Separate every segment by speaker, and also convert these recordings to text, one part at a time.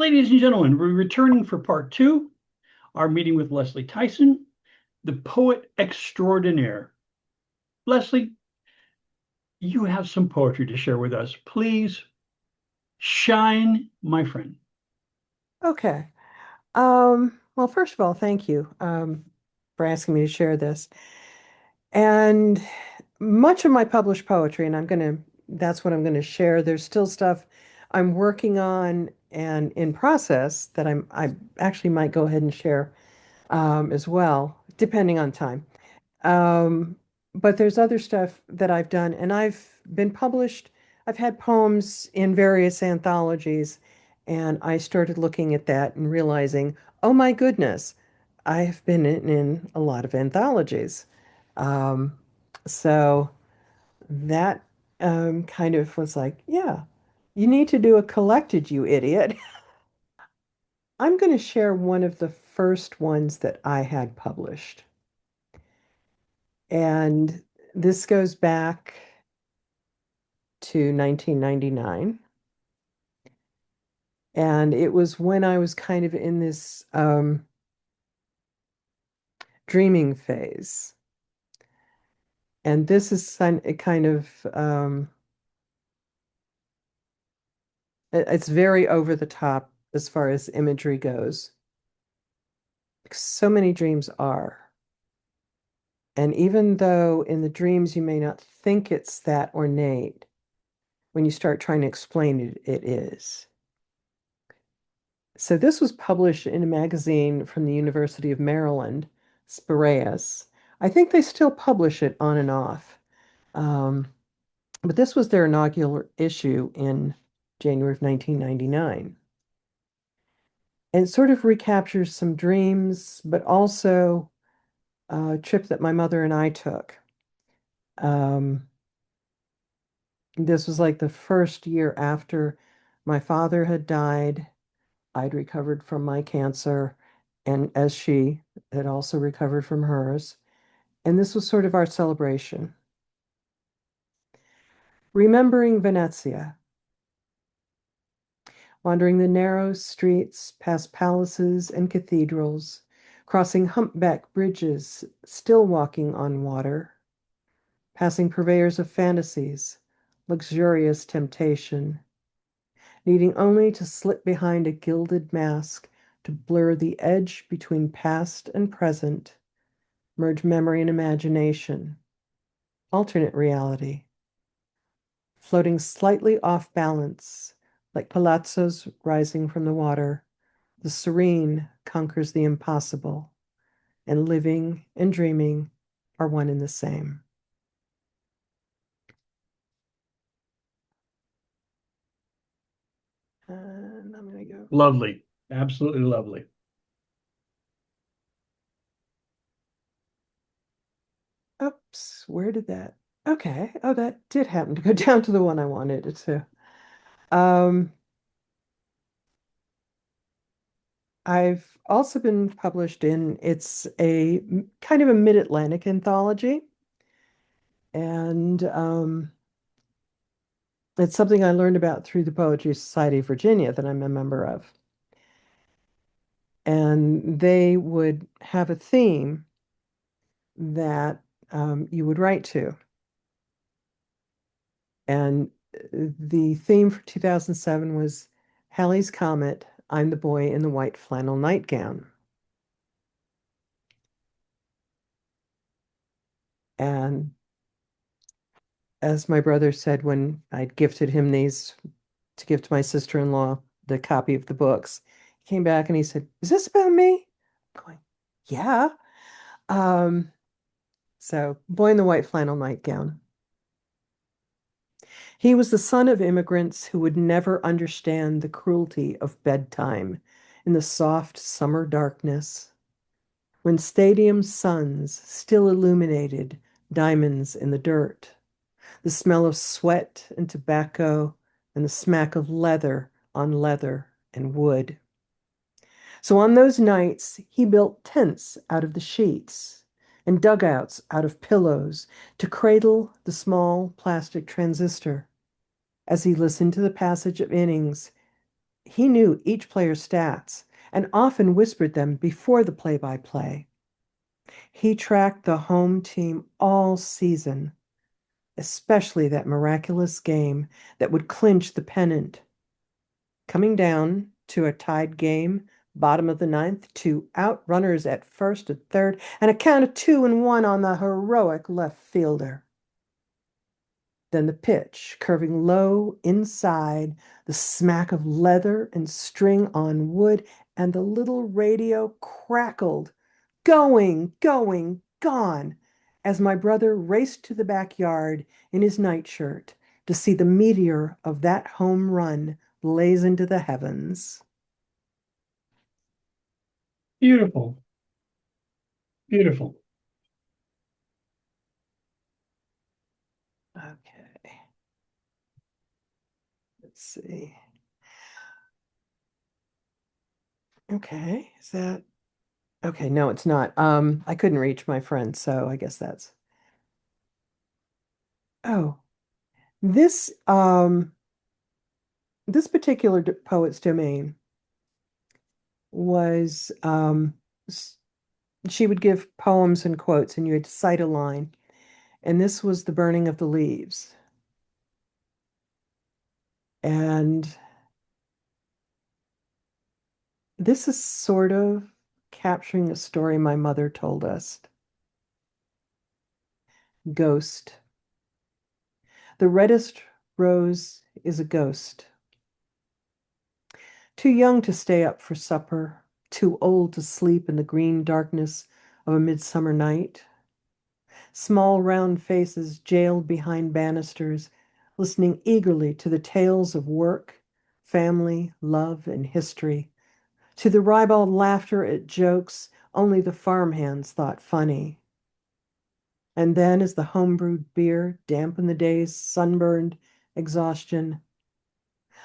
Speaker 1: Ladies and gentlemen, we're returning for part two, our meeting with Lesley Tyson, the poet extraordinaire. Lesley, you have some poetry to share with us. Please shine, my friend.
Speaker 2: Okay. Well, first of all, thank you for asking me to share this. And much of my published poetry, and that's what I'm gonna share. There's still stuff I'm working on and in process that I actually might go ahead and share as well, depending on time. Um, but there's other stuff that I've done, and I've been published. I've had poems in various anthologies, and I started looking at that and realizing, oh my goodness, I've been in a lot of anthologies. Um, so that kind of was like, yeah, you need to do a collected, you idiot. I'm going to share one of the first ones that I had published. And this goes back to 1999. And it was when I was kind of in this dreaming phase. And this is a kind of, it's very over the top as far as imagery goes. So many dreams are. And even though in the dreams you may not think it's that ornate, when you start trying to explain it, it is. So this was published in a magazine from the University of Maryland, Spiraeus. I think they still publish it on and off. Um, but this was their inaugural issue in January of 1999. And it sort of recaptures some dreams, but also a trip that my mother and I took. Um, this was like the first year after my father had died. I'd recovered from my cancer, and as she had also recovered from hers. And this was sort of our celebration. Remembering Venezia, wandering the narrow streets past palaces and cathedrals, crossing humpback bridges, still walking on water, passing purveyors of fantasies, luxurious temptation, needing only to slip behind a gilded mask to blur the edge between past and present, merge memory and imagination, alternate reality, floating slightly off balance, like palazzos rising from the water. The serene conquers the impossible, and living and dreaming are one and the same. And I'm going to go,
Speaker 1: Lovely. Absolutely lovely.
Speaker 2: oops, where did that? Okay. Oh, that did happen to go down to the one I wanted it to. Um, I've also been published in, it's a kind of a mid-Atlantic anthology. And it's something I learned about through the Poetry Society of Virginia that I'm a member of. And they would have a theme that you would write to. And the theme for 2007 was Halley's Comet, I'm the boy in the white flannel nightgown. And as my brother said when I'd gifted him these to give to my sister-in-law, the copy of the books, he came back and he said, is this about me? I'm going, yeah. Um, so, Boy in the White Flannel Nightgown. He was the son of immigrants who would never understand the cruelty of bedtime in the soft summer darkness, when stadium suns still illuminated diamonds in the dirt, the smell of sweat and tobacco, and the smack of leather on leather and wood. So on those nights, he built tents out of the sheets and dugouts out of pillows to cradle the small plastic transistor as he listened to the passage of innings He knew each player's stats and often whispered them before the play-by-play. He tracked the home team all season, especially that miraculous game that would clinch the pennant. Coming down to a tied game, bottom of the ninth, two outrunners at first and third, and a count of 2-1 on the heroic left fielder. Then the pitch, curving low inside, the smack of leather and string on wood, and the little radio crackled, going, going, gone, as my brother raced to the backyard in his nightshirt to see the meteor of that home run blaze into the heavens.
Speaker 1: Beautiful, beautiful.
Speaker 2: Okay, let's see. Okay, is that okay? No, it's not. I couldn't reach my friend, so I guess that's. Oh, this this particular poet's domain was she would give poems and quotes, and you had to cite a line. And this was The Burning of the Leaves. And this is sort of capturing a story my mother told us. Ghost. The reddest rose is a ghost. Too young to stay up for supper, too old to sleep in the green darkness of a midsummer night. Small round faces jailed behind banisters, listening eagerly to the tales of work, family, love, and history, to the ribald laughter at jokes only the farmhands thought funny. And then, as the homebrewed beer dampened the day's sunburned exhaustion,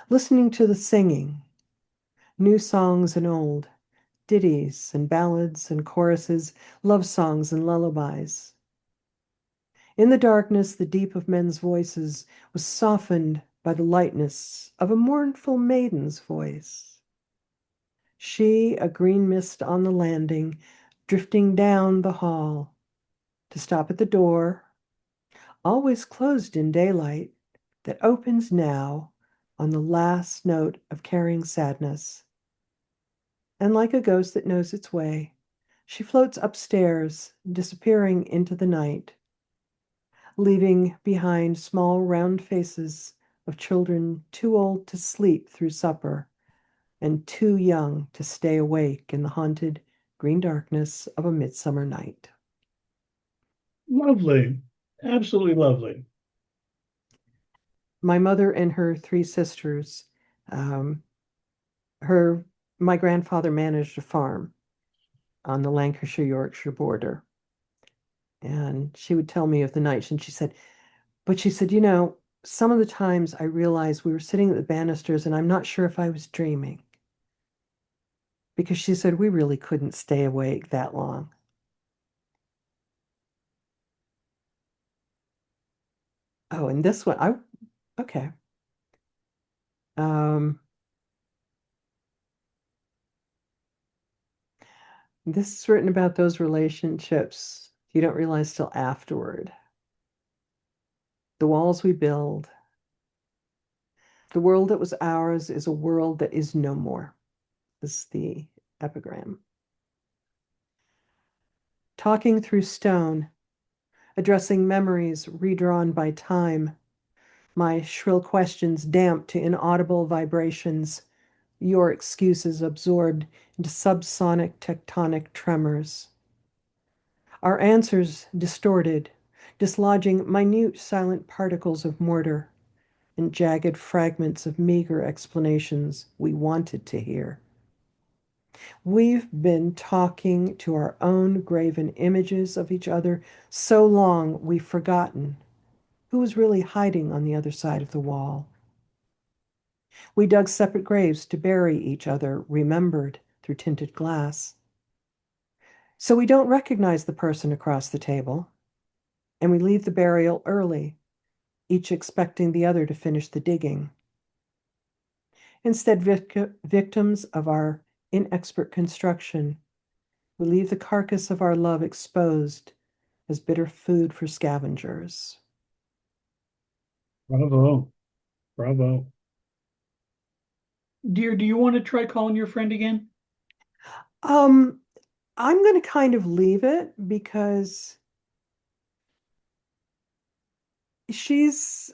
Speaker 2: listening to the singing, new songs and old, ditties and ballads and choruses, love songs and lullabies. In the darkness, the deep of men's voices was softened by the lightness of a mournful maiden's voice. She, a green mist on the landing, drifting down the hall, to stop at the door, always closed in daylight, that opens now on the last note of carrying sadness. And like a ghost that knows its way, she floats upstairs, disappearing into the night, leaving behind small round faces of children too old to sleep through supper and too young to stay awake in the haunted green darkness of a midsummer night.
Speaker 1: Lovely. Absolutely lovely.
Speaker 2: My mother and her three sisters, um, her my grandfather managed a farm on the Lancashire-Yorkshire border. And she would tell me of the nights, and she said, some of the times I realized we were sitting at the banisters and I'm not sure if I was dreaming. Because she said we really couldn't stay awake that long. Oh, and this one, okay. Um, this is written about those relationships you don't realize till afterward. The walls we build. The world that was ours is a world that is no more. This is the epigram. Talking through stone, addressing memories redrawn by time, my shrill questions damped to inaudible vibrations, your excuses absorbed into subsonic tectonic tremors. Our answers distorted, dislodging minute silent particles of mortar and jagged fragments of meager explanations we wanted to hear. We've been talking to our own graven images of each other so long we've forgotten who was really hiding on the other side of the wall. We dug separate graves to bury each other, remembered through tinted glass. So we don't recognize the person across the table, and we leave the burial early, each expecting the other to finish the digging. Instead, victims of our inexpert construction, we leave the carcass of our love exposed as bitter food for scavengers.
Speaker 1: Bravo. Bravo. Dear, do you want to try calling your friend again?
Speaker 2: Um, I'm going to kind of leave it because she's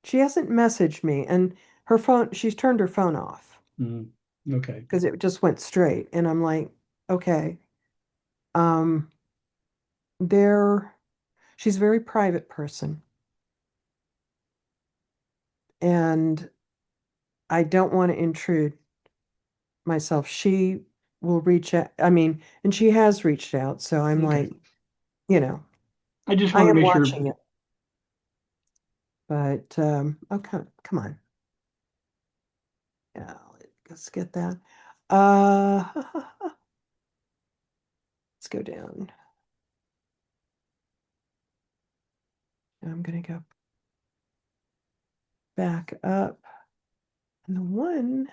Speaker 2: she hasn't messaged me and she's turned her phone off
Speaker 1: Mm, okay.
Speaker 2: because it just went straight and I'm like, okay. Um, there she's a very private person and I don't want to intrude myself. She will reach out, I mean, and she has reached out, so I'm
Speaker 1: Okay.
Speaker 2: like, you know,
Speaker 1: I just
Speaker 2: I
Speaker 1: want to
Speaker 2: am
Speaker 1: make sure.
Speaker 2: watching it. But okay, come on. Yeah, let's get that. Uh let's go down. I'm gonna go back up. And the one,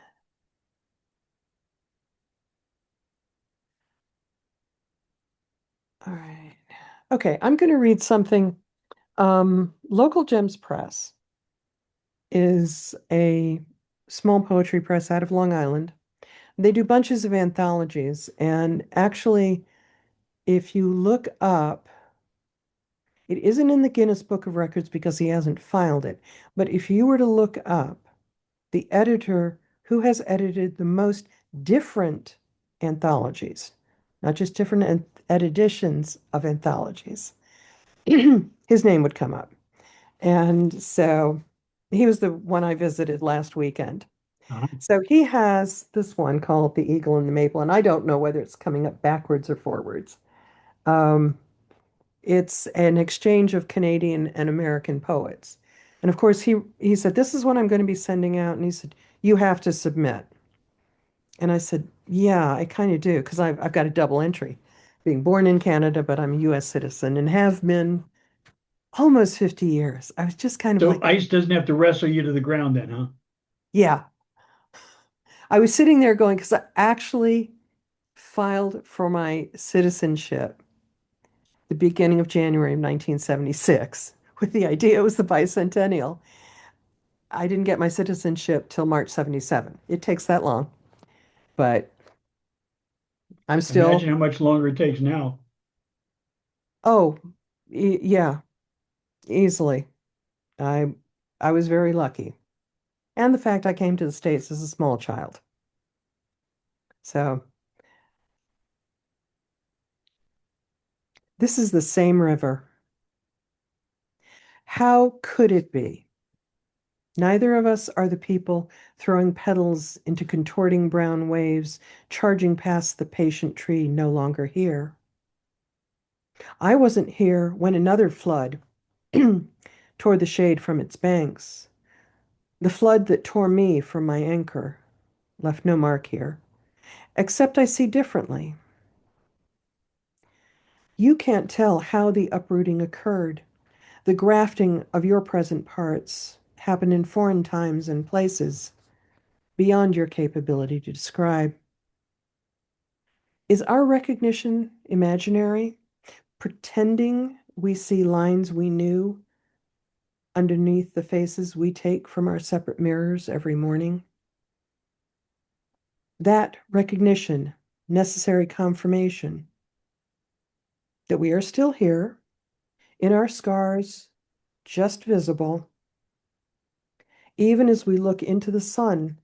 Speaker 2: all right. Okay, I'm gonna read something. Local Gems Press is a small poetry press out of Long Island. They do bunches of anthologies, and actually, if you look up, it isn't in the Guinness Book of Records because he hasn't filed it. But if you were to look up the editor who has edited the most different anthologies, not just different editions of anthologies, his name would come up. And so he was the one I visited last weekend.
Speaker 1: Uh-huh.
Speaker 2: So he has this one called The Eagle and the Maple, and I don't know whether it's coming up backwards or forwards. Um, it's an exchange of Canadian and American poets. And of course, he said, "This is what I'm going to be sending out." And he said, "You have to submit." And I said, "Yeah, I kind of do, because I've got a double entry, being born in Canada, but I'm a US citizen and have been almost 50 years." I was just kind of
Speaker 1: So
Speaker 2: like,
Speaker 1: ICE doesn't have to wrestle you to the ground then, huh?
Speaker 2: yeah. I was sitting there going, because I actually filed for my citizenship the beginning of January of 1976 with the idea it was the bicentennial. I didn't get my citizenship till March 77. It takes that long, but I'm
Speaker 1: Imagine
Speaker 2: still,
Speaker 1: how much longer it takes now.
Speaker 2: oh, yeah, easily. I I was very lucky. And the fact I came to the States as a small child. So this is the same river. How could it be? Neither of us are the people throwing petals into contorting brown waves, charging past the patient tree no longer here. I wasn't here when another flood tore the shade from its banks. The flood that tore me from my anchor left no mark here, except I see differently. You can't tell how the uprooting occurred. The grafting of your present parts happened in foreign times and places beyond your capability to describe. Is our recognition imaginary, pretending we see lines we knew underneath the faces we take from our separate mirrors every morning? That recognition, necessary confirmation that we are still here, in our scars, just visible, even as we look into the sun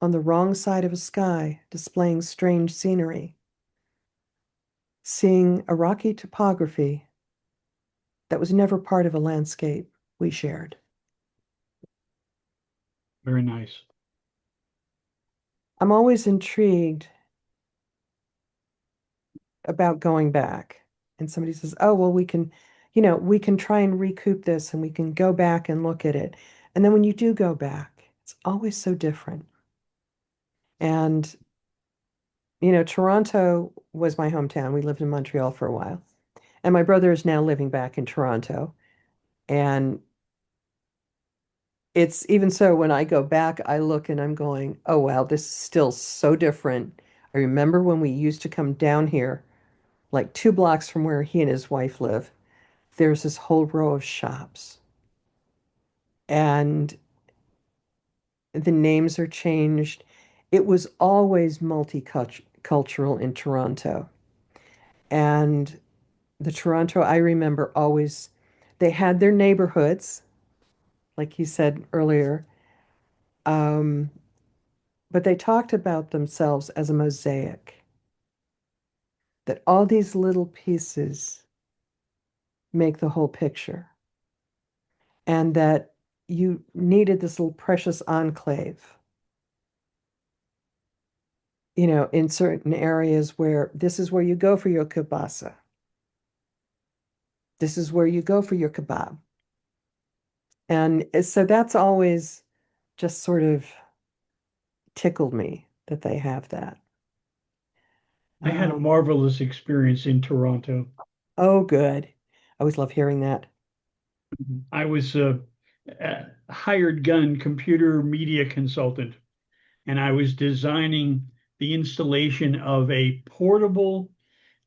Speaker 2: on the wrong side of a sky displaying strange scenery, seeing a rocky topography that was never part of a landscape we shared.
Speaker 1: Very nice.
Speaker 2: I'm always intrigued about going back. And somebody says, "Oh, well, we can try and recoup this and we can go back and look at it." And then when you do go back, it's always so different. And, Toronto was my hometown. We lived in Montreal for a while. And my brother is now living back in Toronto. And it's even so when I go back, I look and I'm going, oh wow, this is still so different. I remember when we used to come down here, like 2 blocks from where he and his wife live, there's this whole row of shops. And the names are changed. It was always multicultural in Toronto. And the Toronto, I remember always, they had their neighborhoods, like you said earlier, um, but they talked about themselves as a mosaic, that all these little pieces make the whole picture, and that you needed this little precious enclave, in certain areas where this is where you go for your kielbasa. This is where you go for your kebab. And so that's always just sort of tickled me that they have that.
Speaker 1: I had a
Speaker 2: Um,
Speaker 1: marvelous experience in Toronto.
Speaker 2: oh, good. I always love hearing that.
Speaker 1: I was a hired gun computer media consultant, and I was designing the installation of a portable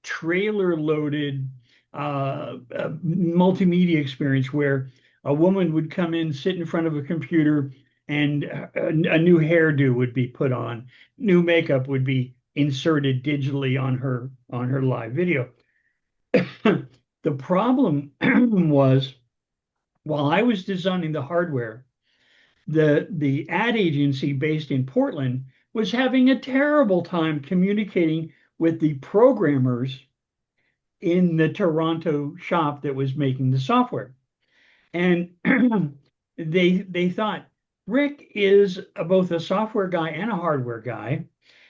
Speaker 1: trailer loaded multimedia experience where a woman would come in, sit in front of a computer, and a new hairdo would be put on, new makeup would be inserted digitally on her live video. The problem was while I was designing the hardware, the ad agency based in Portland was having a terrible time communicating with the programmers in the Toronto shop that was making the software. And they thought Rick is both a software guy and a hardware guy.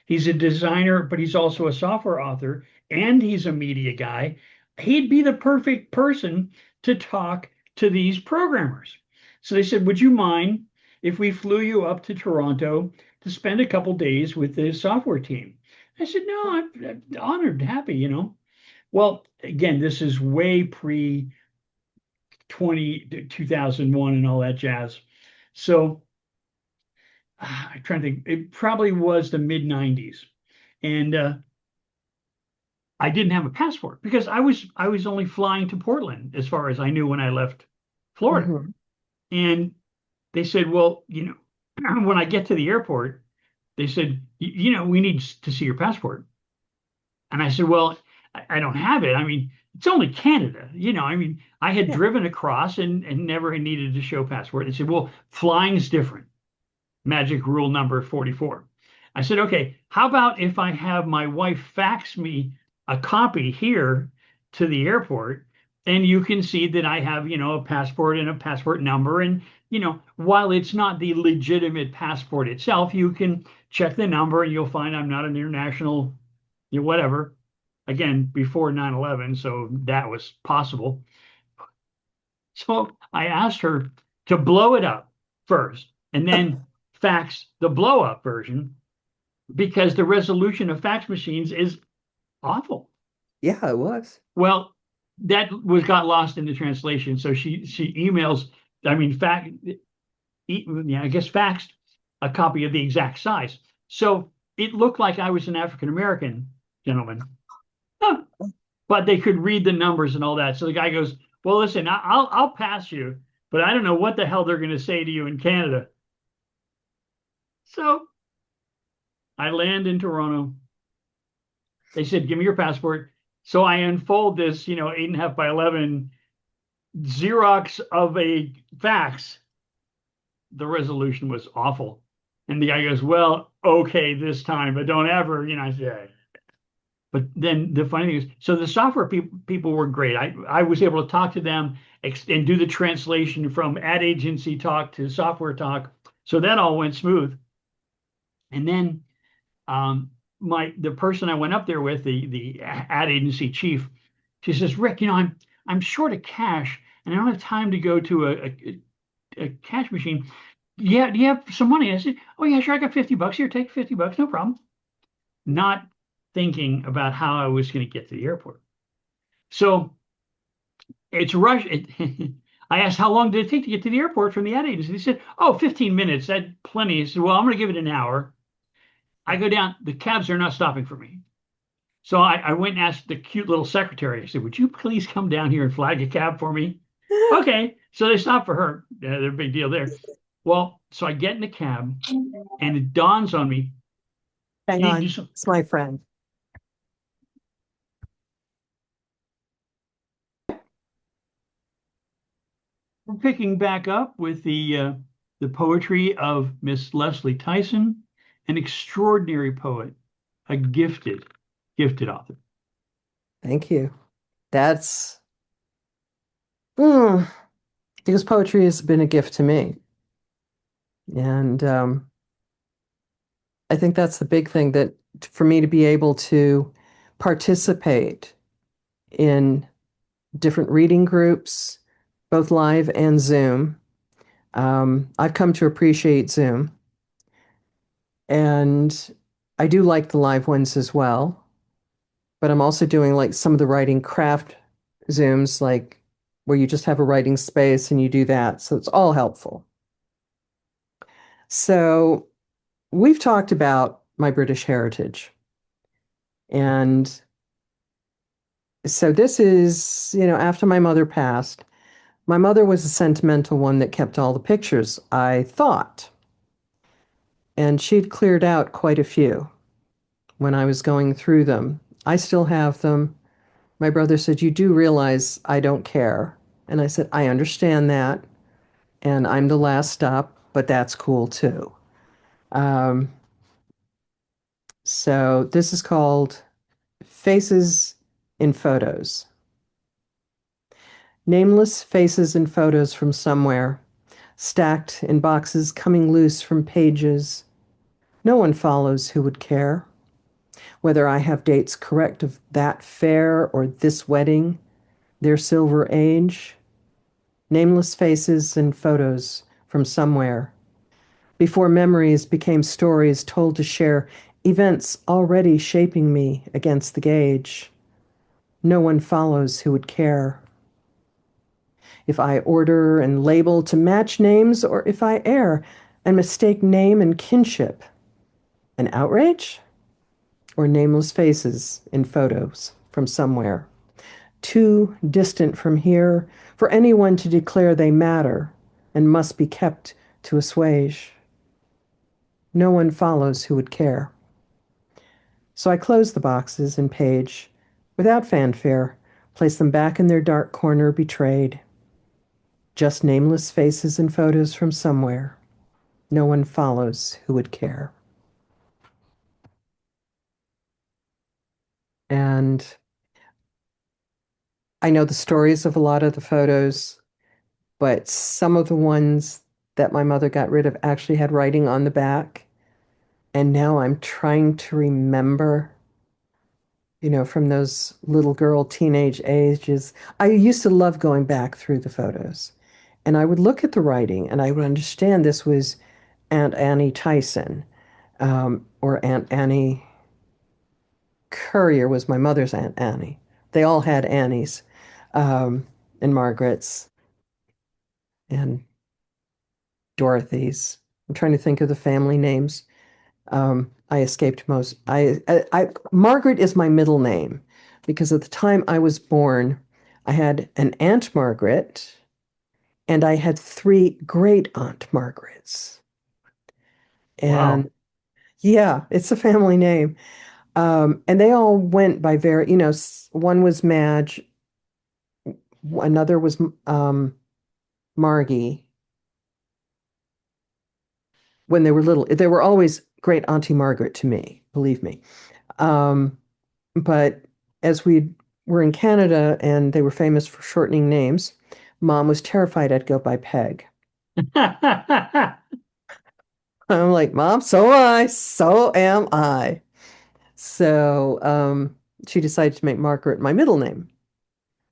Speaker 1: He's a designer, but he's also a software author, and he's a media guy. He'd be the perfect person to talk to these programmers. So they said, "Would you mind if we flew you up to Toronto to spend a couple days with the software team?" I said, "No, I'm honored, happy. Well, again, this is way pre 2001 and all that jazz. So I'm trying to think, it probably was the mid 90s. And I didn't have a passport because I was only flying to Portland as far as I knew when I left Florida.
Speaker 2: Hmm.
Speaker 1: And they said, well, when I get to the airport, they said, we need to see your passport. And I said, well, I don't have it. I mean, it's only Canada. I mean, I had
Speaker 2: Yeah.
Speaker 1: driven across and never had needed to show passport. They said, well, flying's different. Magic rule number 44. I said, okay, how about if I have my wife fax me a copy here to the airport and you can see that I have, a passport and a passport number. And, while it's not the legitimate passport itself, you can check the number and you'll find I'm not an international, whatever. Again, before 9/11, so that was possible. So I asked her to blow it up first and then fax the blow up version because the resolution of fax machines is awful.
Speaker 2: Yeah, it was.
Speaker 1: Well, that was got lost in the translation. So she emails, I mean, yeah, I guess faxed a copy of the exact size. So it looked like I was an African American gentleman. Huh. But they could read the numbers and all that. So the guy goes, "Well, listen, I'll pass you, but I don't know what the hell they're going to say to you in Canada." So I land in Toronto. They said, "Give me your passport." So I unfold this, 8.5 by 11 Xerox of a fax. The resolution was awful. And the guy goes, "Well, okay, this time, but don't ever, I said. But then the funny thing is, so the software people were great. I was able to talk to them and do the translation from ad agency talk to software talk. So that all went smooth. And then um, the person I went up there with, the ad agency chief, she says, "Rick, I'm short of cash and I don't have time to go to a cash machine. Yeah, do you have some money?" I said, "Oh yeah, sure. I got $50 here. Take $50, no problem." Not thinking about how I was going to get to the airport. So it's rush. I asked, how long did it take to get to the airport from the ad agency? They said, oh, 15 minutes. That's plenty. I said, well, I'm going to give it an hour. I go down, the cabs are not stopping for me. So I went and asked the cute little secretary. I said, would you please come down here and flag a cab for me? Okay. So they stopped for her. Yeah, they're a big deal there. Well, so I get in the cab and it dawns on me,
Speaker 2: Hang
Speaker 1: you need to do
Speaker 2: on,
Speaker 1: some
Speaker 2: it's my friend.
Speaker 1: we're picking back up with the poetry of Miss Lesley Tyson, an extraordinary poet, a gifted author.
Speaker 2: Thank you. That's mm, because poetry has been a gift to me. And I think that's the big thing that for me to be able to participate in different reading groups, both live and Zoom. I've come to appreciate Zoom, and I do like the live ones as well. But I'm also doing like some of the writing craft Zooms, like where you just have a writing space and you do that. So it's all helpful. So we've talked about my British heritage. And so this is, after my mother passed, my mother was a sentimental one that kept all the pictures, I thought. And she'd cleared out quite a few when I was going through them. I still have them. My brother said, "You do realize I don't care." And I said, "I understand that. And I'm the last stop, but that's cool too." Um, so this is called Faces in Photos. Nameless faces and photos from somewhere, stacked in boxes coming loose from pages. No one follows who would care. Whether I have dates correct of that fair or this wedding, their silver age. Nameless faces and photos from somewhere. Before memories became stories told to share events already shaping me against the gauge. No one follows who would care. If I order and label to match names, or if I err and mistake name and kinship, an outrage? Or nameless faces in photos from somewhere, too distant from here for anyone to declare they matter and must be kept to assuage. No one follows who would care. So I close the boxes and page without fanfare, place them back in their dark corner betrayed. Just nameless faces and photos from somewhere. No one follows who would care. And I know the stories of a lot of the photos, but some of the ones that my mother got rid of actually had writing on the back. And now I'm trying to remember, from those little girl teenage ages. I used to love going back through the photos. And I would look at the writing and I would understand this was Aunt Annie Tyson, or Aunt Annie Courier was my mother's Aunt Annie. They all had Annies, and Margarets and Dorothy's. I'm trying to think of the family names. I escaped most. Margaret is my middle name because at the time I was born, I had an Aunt Margaret and I had three great Aunt Margarets.
Speaker 1: Wow.
Speaker 2: And yeah, it's a family name. And they all went by one was Madge, another was Margie. When they were little, they were always great Auntie Margaret to me, believe me. Um, but as we were in Canada and they were famous for shortening names, Mom was terrified I'd go by Peg. I'm like, Mom, so am I. So she decided to make Margaret my middle name.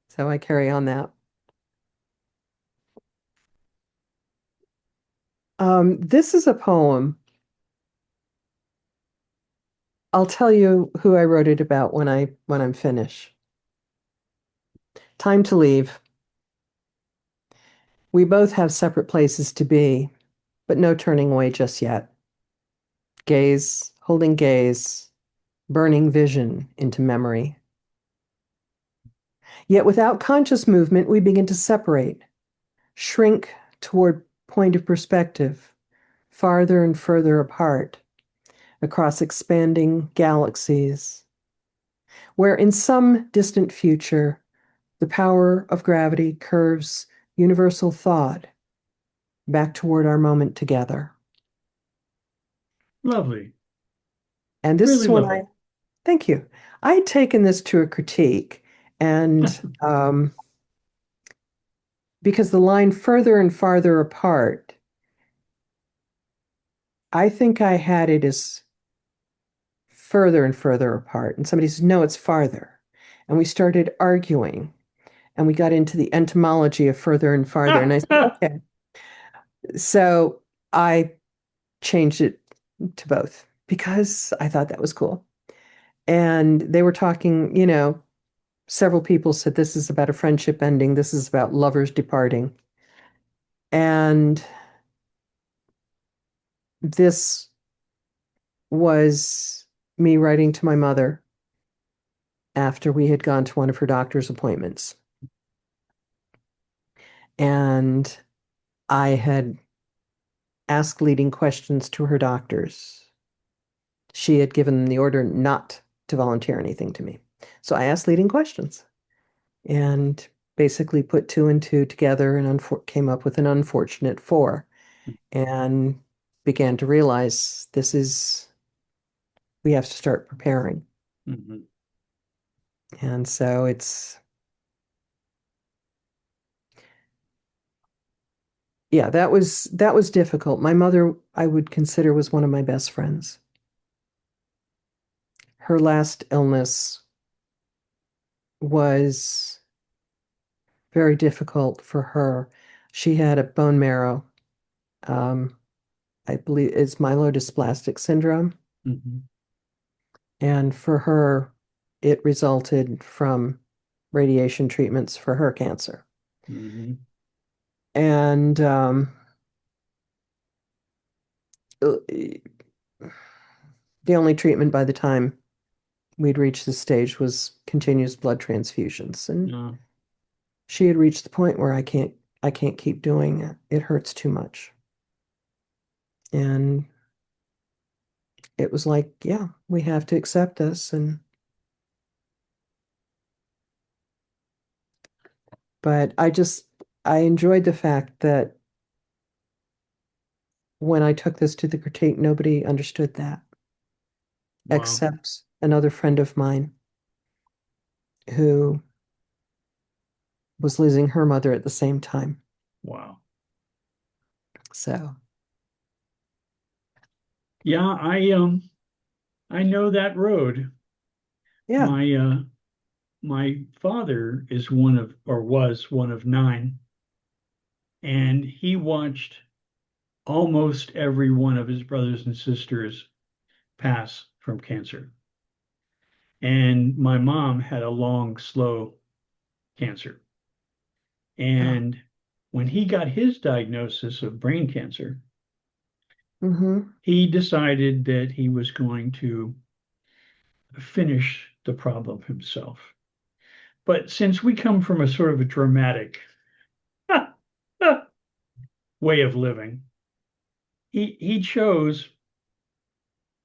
Speaker 2: So I carry on that. This is a poem. I'll tell you who I wrote it about when I'm finished. Time to leave. We both have separate places to be, but no turning away just yet. Gaze, holding gaze, burning vision into memory. Yet without conscious movement, we begin to separate, shrink toward point of perspective, farther and further apart, across expanding galaxies, where in some distant future, the power of gravity curves universal thought back toward our moment together.
Speaker 1: Lovely.
Speaker 2: And this
Speaker 1: Really
Speaker 2: is when
Speaker 1: lovely.
Speaker 2: thank you. I had taken this to a critique, and because the line further and farther apart, I think I had it as further and further apart. And somebody said, no, it's farther. And we started arguing, and we got into the etymology of further and farther. And I said, okay. So I changed it to both because I thought that was cool. And they were talking, several people said this is about a friendship ending, this is about lovers departing. And this was me writing to my mother after we had gone to one of her doctor's appointments. And I had asked leading questions to her doctors. She had given the order not to volunteer anything to me. So I asked leading questions and basically put two and two together and came up with an unfortunate four and began to realize we have to start preparing.
Speaker 1: Mhm.
Speaker 2: And so yeah, that was difficult. My mother, I would consider, was one of my best friends. Her last illness was very difficult for her. She had a bone marrow, um, I believe it's myelodysplastic syndrome.
Speaker 1: Mhm.
Speaker 2: And for her, it resulted from radiation treatments for her cancer.
Speaker 1: Mhm.
Speaker 2: And the only treatment by the time we'd reached this stage was continuous blood transfusions. And
Speaker 1: No.
Speaker 2: she had reached the point where I can't keep doing it. It hurts too much. And it was like, yeah, we have to accept this. But I enjoyed the fact that when I took this to the critique, nobody understood that
Speaker 1: Wow.
Speaker 2: except another friend of mine who was losing her mother at the same time.
Speaker 1: Wow.
Speaker 2: So,
Speaker 1: Yeah, I know that road.
Speaker 2: yeah.
Speaker 1: My father is one of or was one of nine, and he watched almost every one of his brothers and sisters pass from cancer. And my mom had a long, slow cancer.
Speaker 2: Oh,
Speaker 1: And when he got his diagnosis of brain cancer,
Speaker 2: mm-hmm.
Speaker 1: he decided that he was going to finish the problem himself. But since we come from a sort of a dramatic way of living, he chose.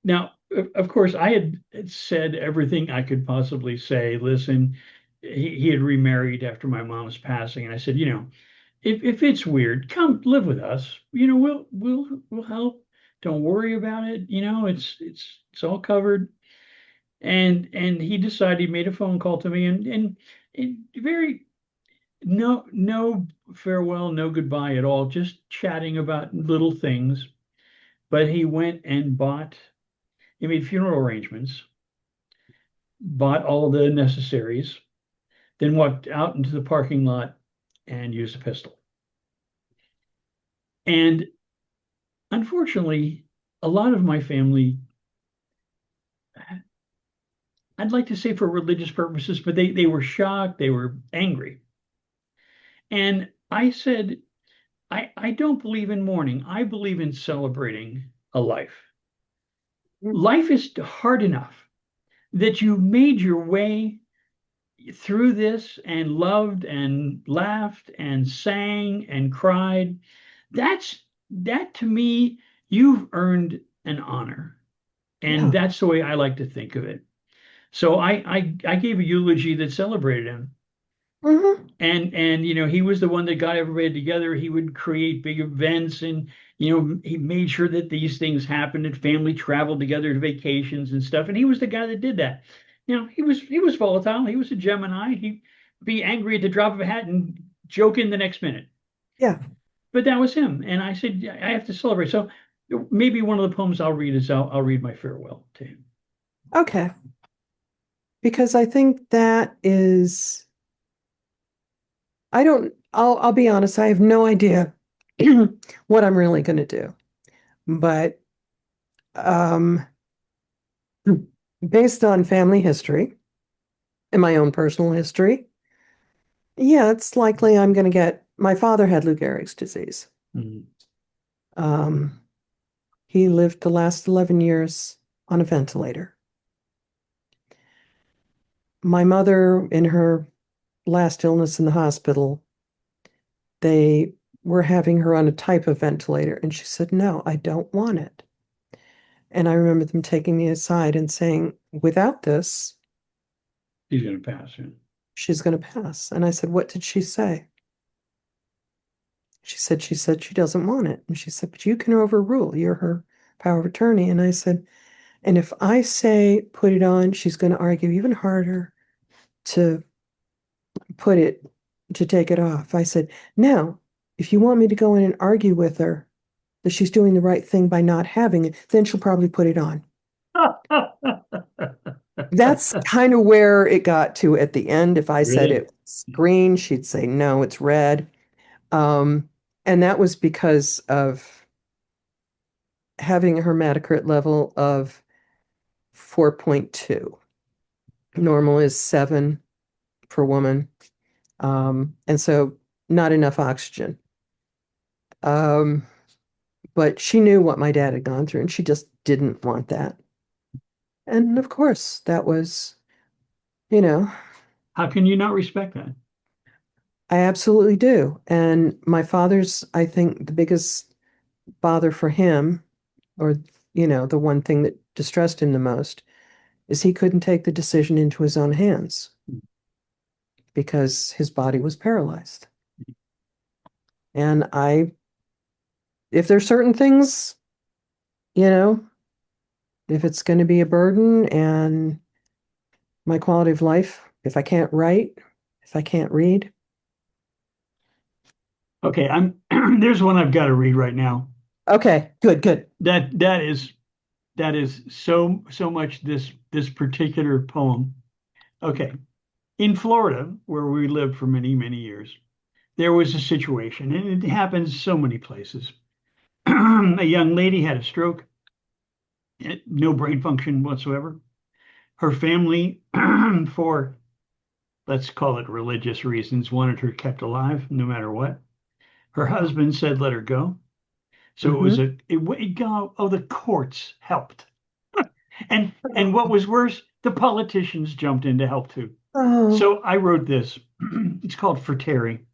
Speaker 1: Now, of course, I had said everything I could possibly say. Listen, he had remarried after my mom's passing, and I said, if it's weird, come live with us. We'll help. Don't worry about it. It's all covered. And he decided he made a phone call to me and very no farewell, no goodbye at all, just chatting about little things. But he went and he made funeral arrangements, bought all the necessaries, then walked out into the parking lot and used a pistol. And unfortunately, a lot of my family, I'd like to say for religious purposes, but they were shocked, they were angry. And I said, I don't believe in mourning. I believe in celebrating a life.
Speaker 2: Mm.
Speaker 1: Life is hard enough that you made your way through this and loved and laughed and sang and cried. That to me, you've earned an honor. And
Speaker 2: Yeah.
Speaker 1: that's the way I like to think of it. So I gave a eulogy that celebrated him.
Speaker 2: Hmm.
Speaker 1: And he was the one that got everybody together. He would create big events, and he made sure that these things happened and family traveled together to vacations and stuff. And he was the guy that did that. He was volatile. He was a Gemini. He'd be angry at the drop of a hat and joke in the next minute.
Speaker 2: Yeah.
Speaker 1: But that was him. And I said, "Yeah, I have to celebrate." So maybe one of the poems I'll read is I'll read my farewell to him.
Speaker 2: Okay. Because I think that is, I'll be honest, I have no idea what I'm really going to do. But um, based on family history and my own personal history, yeah, it's likely I'm going to my father had Lou Gehrig's disease.
Speaker 1: Mhm.
Speaker 2: Um, he lived the last 11 years on a ventilator. My mother, in her last illness in the hospital, they were having her on a type of ventilator, and she said, "No, I don't want it." And I remember them taking me aside and saying, "Without this,
Speaker 1: He's going to pass him.
Speaker 2: she's going to pass." And I said, "What did she say?" She said she doesn't want it. And she said, "But you can overrule. You're her power of attorney." And I said, "And if I say put it on, she's going to argue even harder to put it, to take it off." I said, "Now, if you want me to go in and argue with her that she's doing the right thing by not having it, then she'll probably put it on." That's kind of where it got to at the end. If I said
Speaker 1: Really?
Speaker 2: it was green, she'd say, "No, it's red." Um, and that was because of having a hematocrit level of 4.2. Normal is 7 for a woman. And so not enough oxygen. Um, but she knew what my dad had gone through, and she just didn't want that. And of course, that was, you know,
Speaker 1: How can you not respect that?
Speaker 2: I absolutely do. And my father's, I think, the biggest bother for him, or, the one thing that distressed him the most, is he couldn't take the decision into his own hands because his body was paralyzed. And if there's certain things, you know, if it's going to be a burden and my quality of life, if I can't write, if I can't read.
Speaker 1: Okay, I'm there's one I've got to read right now.
Speaker 2: Okay, good, good.
Speaker 1: That is so much this particular poem. Okay. In Florida, where we lived for many, many years, there was a situation, and it happens so many places. A young lady had a stroke, no brain function whatsoever. Her family, for let's call it religious reasons, wanted her kept alive no matter what. Her husband said, let her go. So it was
Speaker 2: Mm-hmm.
Speaker 1: it got, oh, the courts helped. And what was worse, the politicians jumped in to help too.
Speaker 2: Oh,
Speaker 1: So I wrote this. It's called For Terry.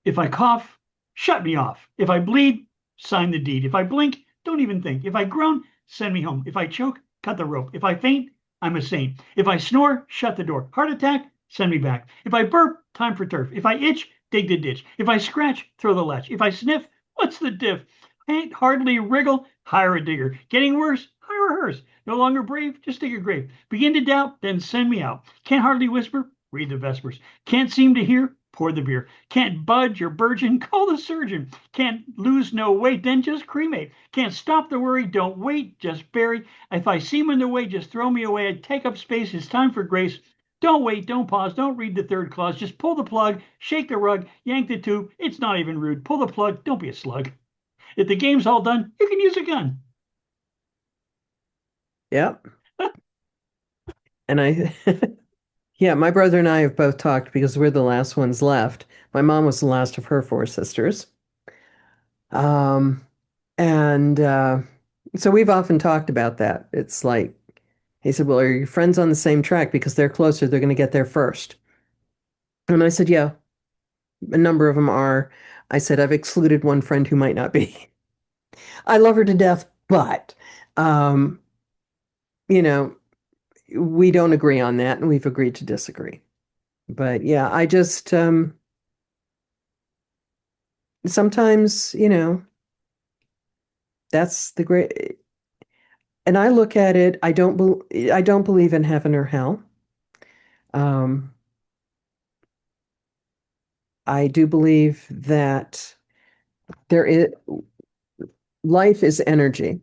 Speaker 1: If I cough, shut me off. If I bleed, sign the deed. If I blink, don't even think. If I groan, send me home. If I choke, cut the rope. If I faint, I'm a saint. If I snore, shut the door. Heart attack, send me back. If I burp, time for turf. If I itch, dig the ditch. If I scratch, throw the latch. If I sniff, what's the diff? Ain't hardly wriggle, hire a digger. Getting worse, hire a hearse. No longer brave, just dig a grave. Begin to doubt, then send me out. Can't hardly whisper, read the Vespers. Can't seem to hear, pour the beer. Can't budge or burgeon, call the surgeon. Can't lose no weight, then just cremate. Can't stop the worry, don't wait, just bury. If I seem in the way, just throw me away. I take up space, it's time for grace. Don't wait, don't pause, don't read the third clause. Just pull the plug, shake the rug, yank the tube. It's not even rude. Pull the plug, don't be a slug. If the game's all done, you can use a gun.
Speaker 2: yep. And I Yeah, my brother and I have both talked because we're the last ones left. My mom was the last of her four sisters. Um, and so we've often talked about that. It's like, he said, well, are your friends on the same track? Because they're closer, they're going to get there first. And I said, yeah, a number of them are. I said, I've excluded one friend who might not be. I love her to death, but, um, you know, we don't agree on that and we've agreed to disagree. But yeah, I just, sometimes, that's the great, and I look at it, I don't believe in heaven or hell. Um, I do believe that there is life is energy.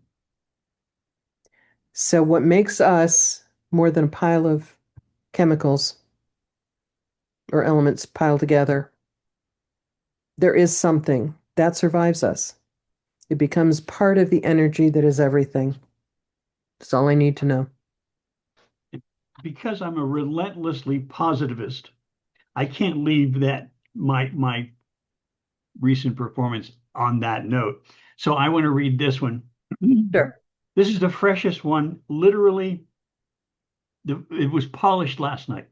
Speaker 2: So what makes us more than a pile of chemicals or elements piled together, there is something that survives us. It becomes part of the energy that is everything. That's all I need to know.
Speaker 1: Because I'm a relentlessly positivist, I can't leave that my recent performance on that note. So I want to read this one.
Speaker 2: Sure.
Speaker 1: This is the freshest one. Literally, it was polished last night.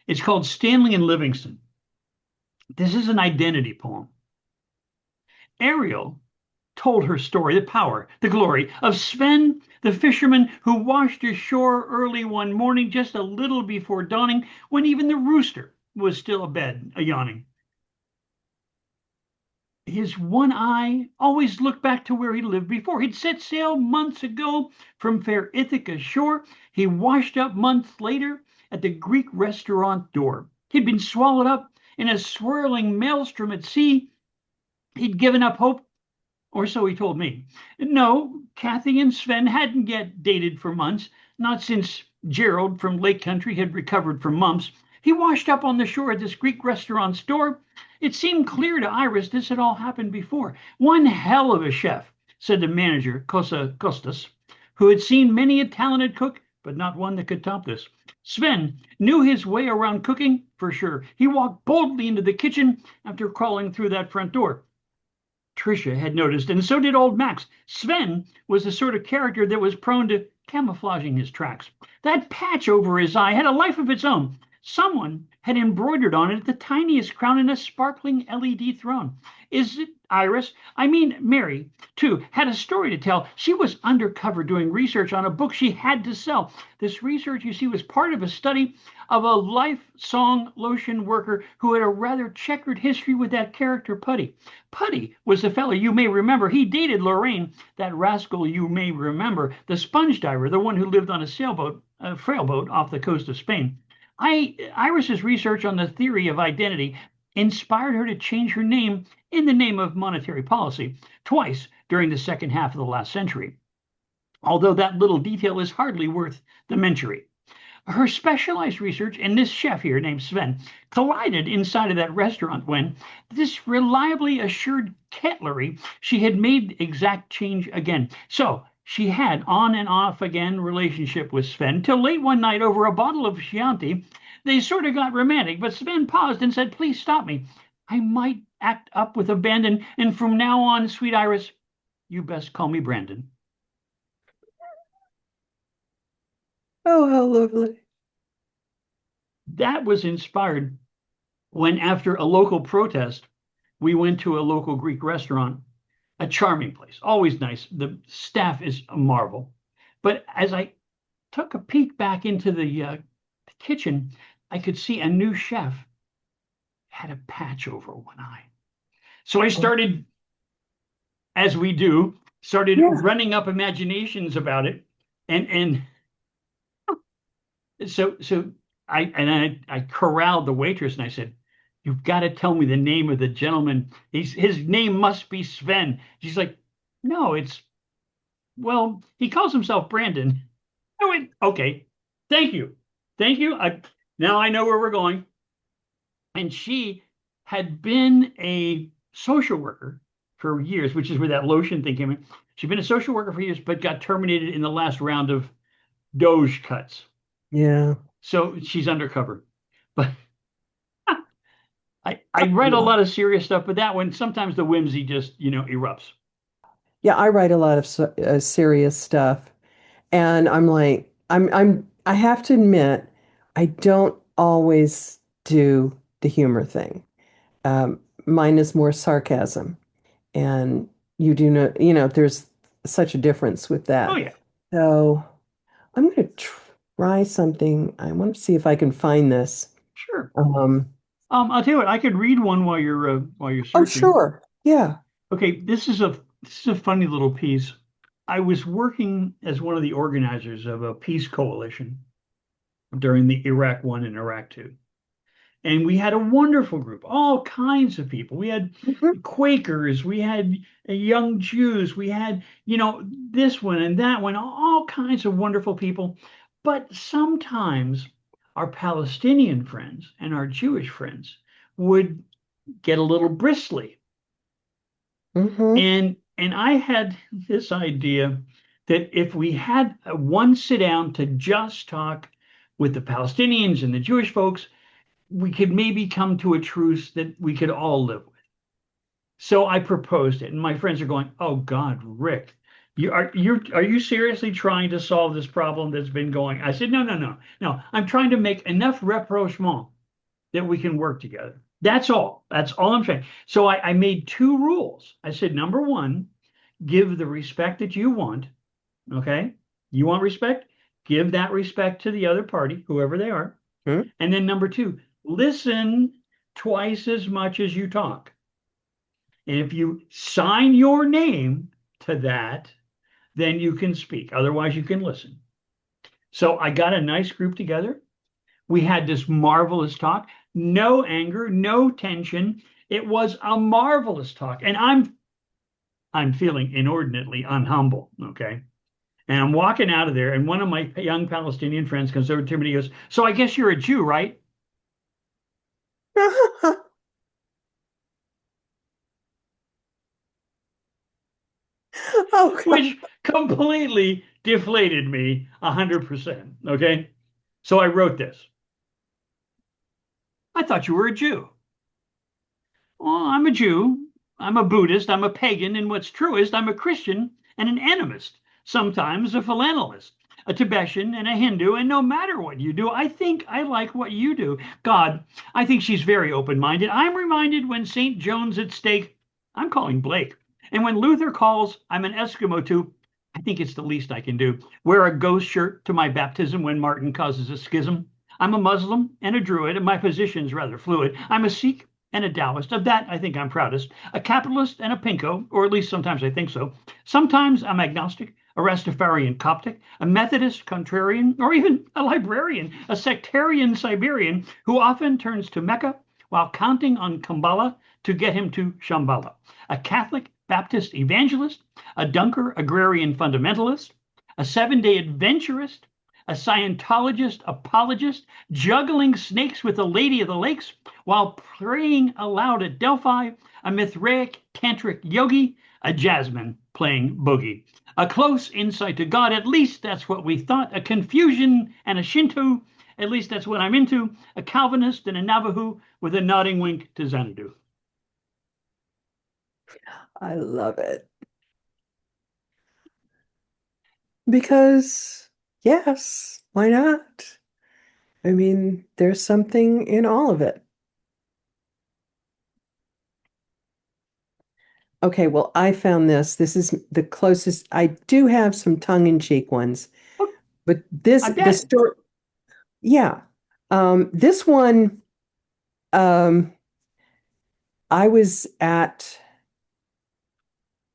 Speaker 1: It's called Stanley and Livingston. This is an identity poem. Ariel told her story, the power, the glory of Sven, the fisherman who washed ashore early one morning, just a little before dawning, when even the rooster was still abed, a yawning. His one eye always looked back to where he lived before. He'd set sail months ago from fair Ithaca's shore. He washed up months later at the Greek restaurant door. He'd been swallowed up in a swirling maelstrom at sea. He'd given up hope, or so he told me. No, Kathy and Sven hadn't yet dated for months, not since Gerald from Lake Country had recovered from mumps. He washed up on the shore at this Greek restaurant's door. It seemed clear to Iris this had all happened before. One hell of a chef, said the manager, Kostas, who had seen many a talented cook, but not one that could top this. Sven knew his way around cooking for sure. He walked boldly into the kitchen after crawling through that front door. Tricia had noticed, and so did old Max. Sven was the sort of character that was prone to camouflaging his tracks. That patch over his eye had a life of its own. Someone had embroidered on it the tiniest crown in a sparkling LED throne. Is it Iris? I mean, Mary, too, had a story to tell. She was undercover doing research on a book she had to sell. This research, you see, was part of a study of a life-song lotion worker who had a rather checkered history with that character, Putty. Putty was the fellow you may remember. He dated Lorraine, that rascal you may remember, the sponge diver, the one who lived on a sailboat, a frail boat off the coast of Spain. Iris's research on the theory of identity inspired her to change her name in the name of monetary policy twice during the second half of the last century, although that little detail is hardly worth the mention. Her specialized research and this chef here named Sven collided inside of that restaurant when this reliably assured Kettlery she had made exact change again. So she had on and off again relationship with Sven till late one night over a bottle of Chianti. They sort of got romantic, but Sven paused and said, "Please stop me. I might act up with abandon, and from now on, sweet Iris, you best call me Brandon."
Speaker 2: Oh, how lovely.
Speaker 1: That was inspired when, after a local protest, we went to a local Greek restaurant, a charming place, always nice. The staff is a marvel. But as I took a peek back into the kitchen, I could see a new chef had a patch over one eye. So I started, as we do, started
Speaker 2: Yeah.
Speaker 1: running up imaginations about it, and so I corralled the waitress and I said, "You've got to tell me the name of the gentleman. His name must be Sven." She's like, "No, well, he calls himself Brandon." I went, "Okay, thank you, thank you. Now I know where we're going." And she had been a social worker for years, which is where that lotion thing came in. She'd been a social worker for years, but got terminated in the last round of Doge cuts.
Speaker 2: Yeah.
Speaker 1: So she's undercover. But I
Speaker 2: Oh,
Speaker 1: write a
Speaker 2: yeah.
Speaker 1: lot of serious stuff, but that one, sometimes the whimsy just, erupts.
Speaker 2: Yeah, I write a lot of serious stuff, and I'm like, I have to admit, I don't always do the humor thing. Mine is more sarcasm, and you do know, there's such a difference with
Speaker 1: Oh
Speaker 2: that.
Speaker 1: yeah,
Speaker 2: So I'm going to try something. I want to see if I can find this.
Speaker 1: sure.
Speaker 2: Um,
Speaker 1: I'll tell you what, I could read one while you're
Speaker 2: oh,
Speaker 1: searching.
Speaker 2: sure. Yeah.
Speaker 1: Okay, this is a funny little piece. I was working as one of the organizers of a peace coalition during the Iraq One and Iraq Two. And we had a wonderful group, all kinds of people. We had
Speaker 2: Mhm.
Speaker 1: Quakers, we had young Jews, we had, this one and that one, all kinds of wonderful people. But sometimes our Palestinian friends and our Jewish friends would get a little bristly.
Speaker 2: Hmm.
Speaker 1: And I had this idea that if we had one sit down to just talk with the Palestinians and the Jewish folks, we could maybe come to a truce that we could all live with. So I proposed it, and my friends are going, "Oh God, Rick, are you seriously trying to solve this problem that's been going?" I said, "No, no, no, no. I'm trying to make enough rapprochement that we can work together. That's all. That's all I'm saying." So I made two rules. I said, number one, give the respect that you want. Okay, you want respect? Give that respect to the other party, whoever they are. And then number two, listen twice as much as you talk. And if you sign your name to that, then you can speak. Otherwise, you can listen. So I got a nice group together. We had this marvelous talk. No anger, no tension. It was a marvelous talk. And I'm feeling inordinately unhumble. Okay. And I'm walking out of there, and one of my young Palestinian friends comes over to me and he goes, "So I guess you're a Jew, right?"
Speaker 2: Oh God.
Speaker 1: Which completely deflated me 100%. Okay. So I wrote this. "I thought you were a Jew." "Well, I'm a Jew. I'm a Buddhist. I'm a pagan. And what's true is I'm a Christian and an animist, sometimes a philatelist, a Tibetan and a Hindu. And no matter what you do, I think I like what you do. God, I think she's very open minded. I'm reminded when St. John's at stake, I'm calling Blake. And when Luther calls, I'm an Eskimo too. I think it's the least I can do. Wear a ghost shirt to my baptism when Martin causes a schism. I'm a Muslim and a Druid, and my position's rather fluid. I'm a Sikh and a Taoist. Of that, I think I'm proudest. A capitalist and a pinko, or at least sometimes I think so. Sometimes I'm agnostic, a Rastafarian Coptic, a Methodist contrarian, or even a librarian, a sectarian Siberian who often turns to Mecca while counting on Kambala to get him to Shambhala. A Catholic Baptist evangelist, a Dunker agrarian fundamentalist, a seven-day adventurist, a Scientologist apologist, juggling snakes with the Lady of the Lakes while praying aloud at Delphi, a Mithraic tantric yogi, a Jasmine playing boogie. A close insight to God, at least that's what we thought, a Confucian and a Shinto, at least that's what I'm into, a Calvinist and a Navajo with a nodding wink to Xanadu.
Speaker 2: I love it. Because, yes, why not? I mean, there's something in all of it. Okay, well, I found this. This is the closest. I do have some tongue-in-cheek ones,
Speaker 1: Oh,
Speaker 2: but
Speaker 1: I
Speaker 2: the
Speaker 1: bet.
Speaker 2: story, yeah. This one, um, I was at,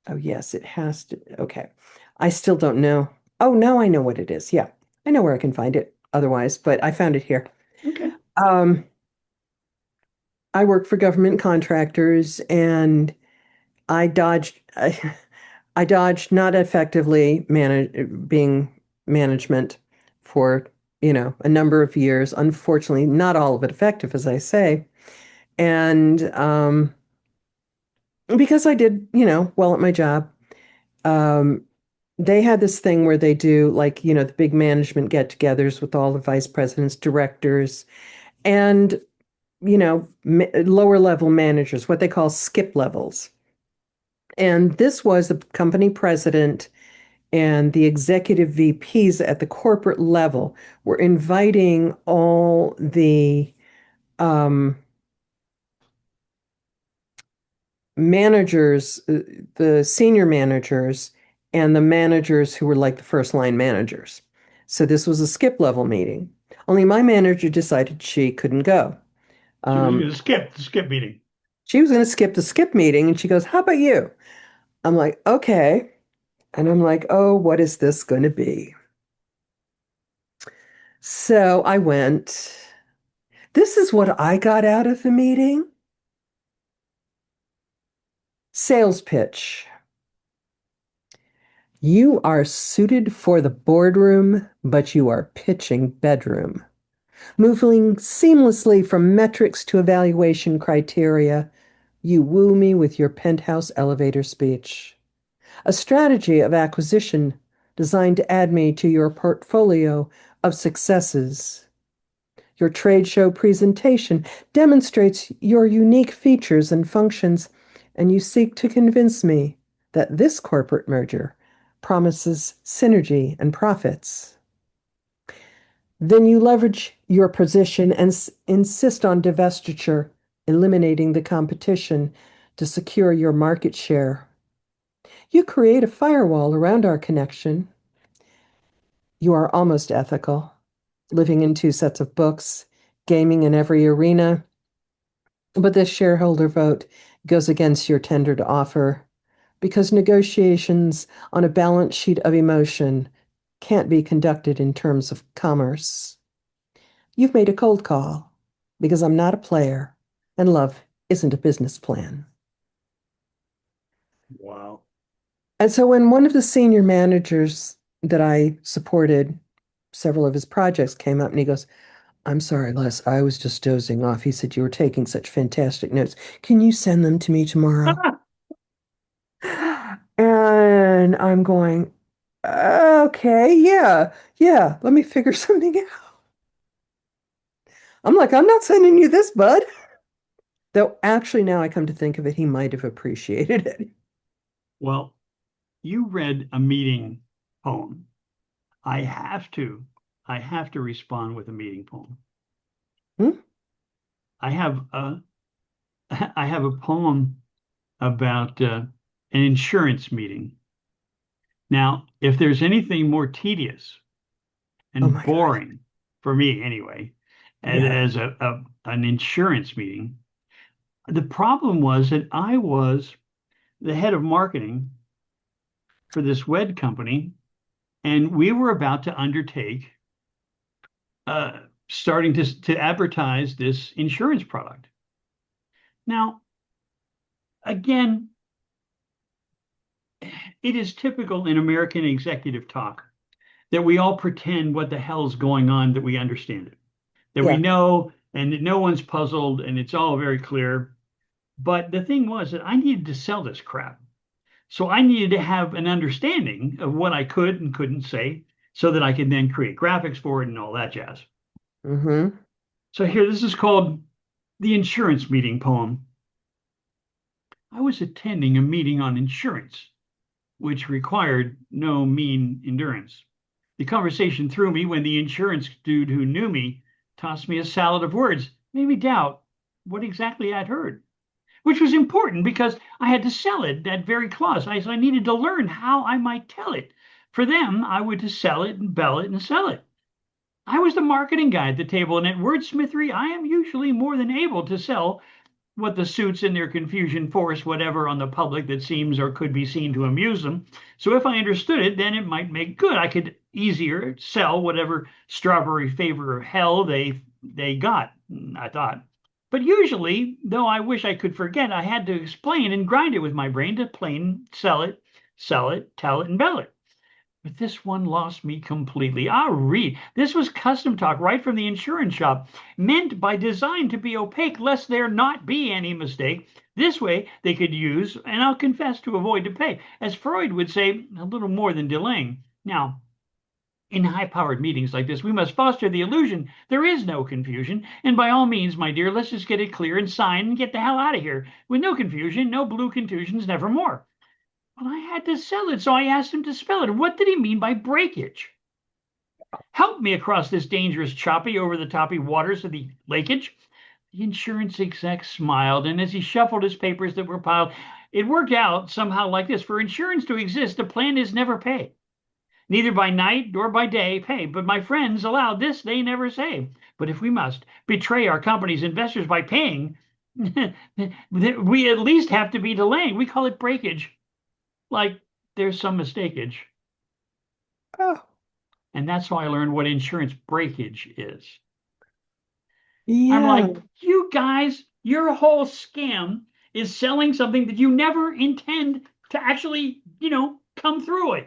Speaker 2: oh yes, it has to, okay. I still don't know. Oh, now I know what it is. Yeah, I know where I can find it otherwise, but I found it here.
Speaker 1: Okay.
Speaker 2: Um, I work for government contractors and I dodged I dodged not effectively being management for, a number of years. Unfortunately, not all of it effective, as I say. And because I did, well at my job, um, they had this thing where they do like, the big management get-togethers with all the vice presidents, directors, and, lower level managers, what they call skip levels. And this was the company president and the executive VPs at the corporate level were inviting all um, managers, the senior managers, and the managers who were like the first line managers. So this was a skip level meeting. Only my manager decided she couldn't go.
Speaker 1: She was going
Speaker 2: Um,
Speaker 1: to skip the skip meeting.
Speaker 2: she was going to skip the skip meeting, and she goes, "How about you?" I'm like, "Okay." And I'm like, "Oh, what is this going to be?" So I went. This is what I got out of the meeting. Sales pitch. You are suited for the boardroom, but you are pitching bedroom. Moving seamlessly from metrics to evaluation criteria, you woo me with your penthouse elevator speech. A strategy of acquisition designed to add me to your portfolio of successes. Your trade show presentation demonstrates your unique features and functions, and you seek to convince me that this corporate merger promises synergy and profits. Then you leverage your position and insist on divestiture, eliminating the competition to secure your market share. You create a firewall around our connection. You are almost ethical, living in two sets of books, gaming in every arena. But this shareholder vote goes against your tendered offer because negotiations on a balance sheet of emotion can't be conducted in terms of commerce. You've made a cold call because I'm not a player and love isn't a business plan.
Speaker 1: Wow.
Speaker 2: And so when one of the senior managers that I supported, several of his projects came up and he goes, "I'm sorry, Les, I was just dozing off." He said, "You were taking such fantastic notes. Can you send them to me tomorrow?" And I'm going, "Okay, yeah, yeah, let me figure something out." I'm like, "I'm not sending you this, bud." Though actually, now I come to think of it, he might have appreciated it.
Speaker 1: Well, you read a meeting poem. I have to, I have to respond with a meeting poem.
Speaker 2: Hmm?
Speaker 1: I have a, I have a poem about an insurance meeting. Now, if there's anything more tedious
Speaker 2: Oh
Speaker 1: and
Speaker 2: my God.
Speaker 1: boring for me anyway,
Speaker 2: Yeah.
Speaker 1: as an insurance meeting, the problem was that I was the head of marketing for this wed company, and we were about to undertake uh, starting to advertise this insurance product. Now, again, it is typical in American executive talk that we all pretend what the hell's going on, that we understand it, that we
Speaker 2: Yeah.
Speaker 1: know, and that no one's puzzled, and it's all very clear. But the thing was that I needed to sell this crap. So I needed to have an understanding of what I could and couldn't say so that I could then create graphics for it and all that jazz.
Speaker 2: Mm-hmm.
Speaker 1: So here, this is called the insurance meeting poem. I was attending a meeting on insurance, which required no mean endurance. The conversation threw me when the insurance dude who knew me tossed me a salad of words, made me doubt what exactly I'd heard, which was important because I had to sell it, that very clause. So I needed to learn how I might tell it. For them, I would to sell it and bell it and sell it. I was the marketing guy at the table, and at wordsmithery, I am usually more than able to sell what the suits in their confusion force whatever on the public that seems or could be seen to amuse them. So if I understood it, then it might make good. I could easier sell whatever strawberry favor of hell they got, I thought. But usually, though I wish I could forget, I had to explain and grind it with my brain to plain sell it, tell it, and bell it. But this one lost me completely. I'll read. This was custom talk right from the insurance shop, meant by design to be opaque, lest there not be any mistake. This way they could use, and I'll confess to avoid to pay, as Freud would say, a little more than delaying. Now, in high-powered meetings like this, we must foster the illusion there is no confusion. And by all means, my dear, let's just get it clear and sign and get the hell out of here. With no confusion, no blue contusions, nevermore. Well, I had to sell it, so I asked him to spell it. What did he mean by breakage? Help me across this dangerous choppy over the toppy waters of the lakeage. The insurance exec smiled, and as he shuffled his papers that were piled, it worked out somehow like this. For insurance to exist, the plan is never pay. Neither by night nor by day pay. But my friends allowed this, they never say. But if we must betray our company's investors by paying, we at least have to be delaying. We call it breakage. Like there's some mistakeage.
Speaker 2: Oh,
Speaker 1: And that's how I learned what insurance breakage is. I'm
Speaker 2: yeah.
Speaker 1: like, you guys, your whole scam is selling something that you never intend to actually, come through with.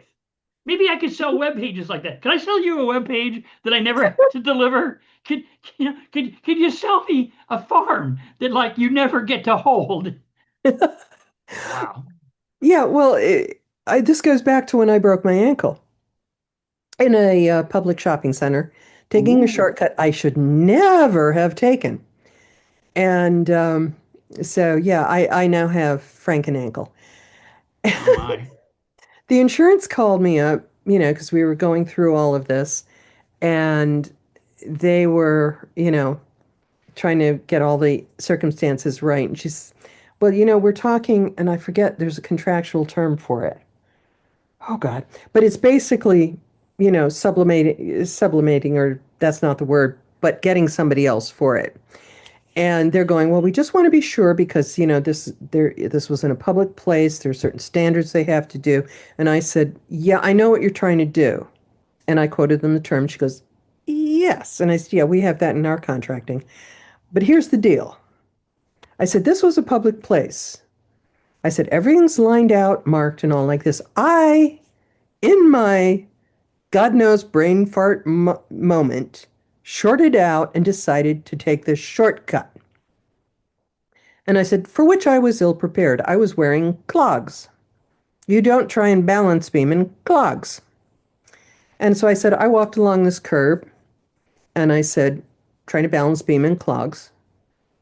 Speaker 1: Maybe I could sell web pages like that. Can I sell you a web page that I never have to deliver? Could you sell me a farm that like you never get to hold? Wow.
Speaker 2: Yeah, well, this goes back to when I broke my ankle in a public shopping center, taking a
Speaker 1: Ooh.
Speaker 2: shortcut I should never have taken. And so, yeah, I now have Franken ankle.
Speaker 1: Oh my.
Speaker 2: The insurance called me up, because we were going through all of this, and they were, trying to get all the circumstances right. And she's, well, we're talking, and I forget, there's a contractual term for it. Oh God. But it's basically, sublimating, or that's not the word, but getting somebody else for it. And they're going, well, we just want to be sure because, this was in a public place. There are certain standards they have to do. And I said, yeah, I know what you're trying to do. And I quoted them the term. She goes, yes. And I said, yeah, we have that in our contracting. But here's the deal. I said, this was a public place. I said, everything's lined out, marked, and all like this. In my God knows brain fart moment, shorted out and decided to take this shortcut. And I said, for which I was ill prepared. I was wearing clogs. You don't try and balance beam in clogs. And so I said, I walked along this curb and I said, trying to balance beam in clogs.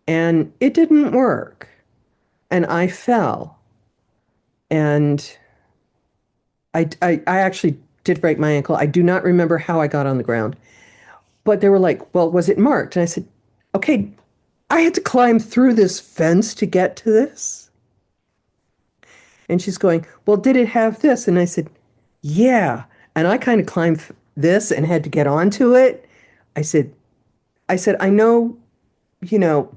Speaker 2: And it didn't work. And I fell. And I actually did break my ankle. I do not remember how I got on the ground. But they were like, well, was it marked? And I said, okay, I had to climb through this fence to get to this. And she's going, well, did it have this? And I said, yeah. And I kind of climbed this and had to get onto it. I said, I know, you know,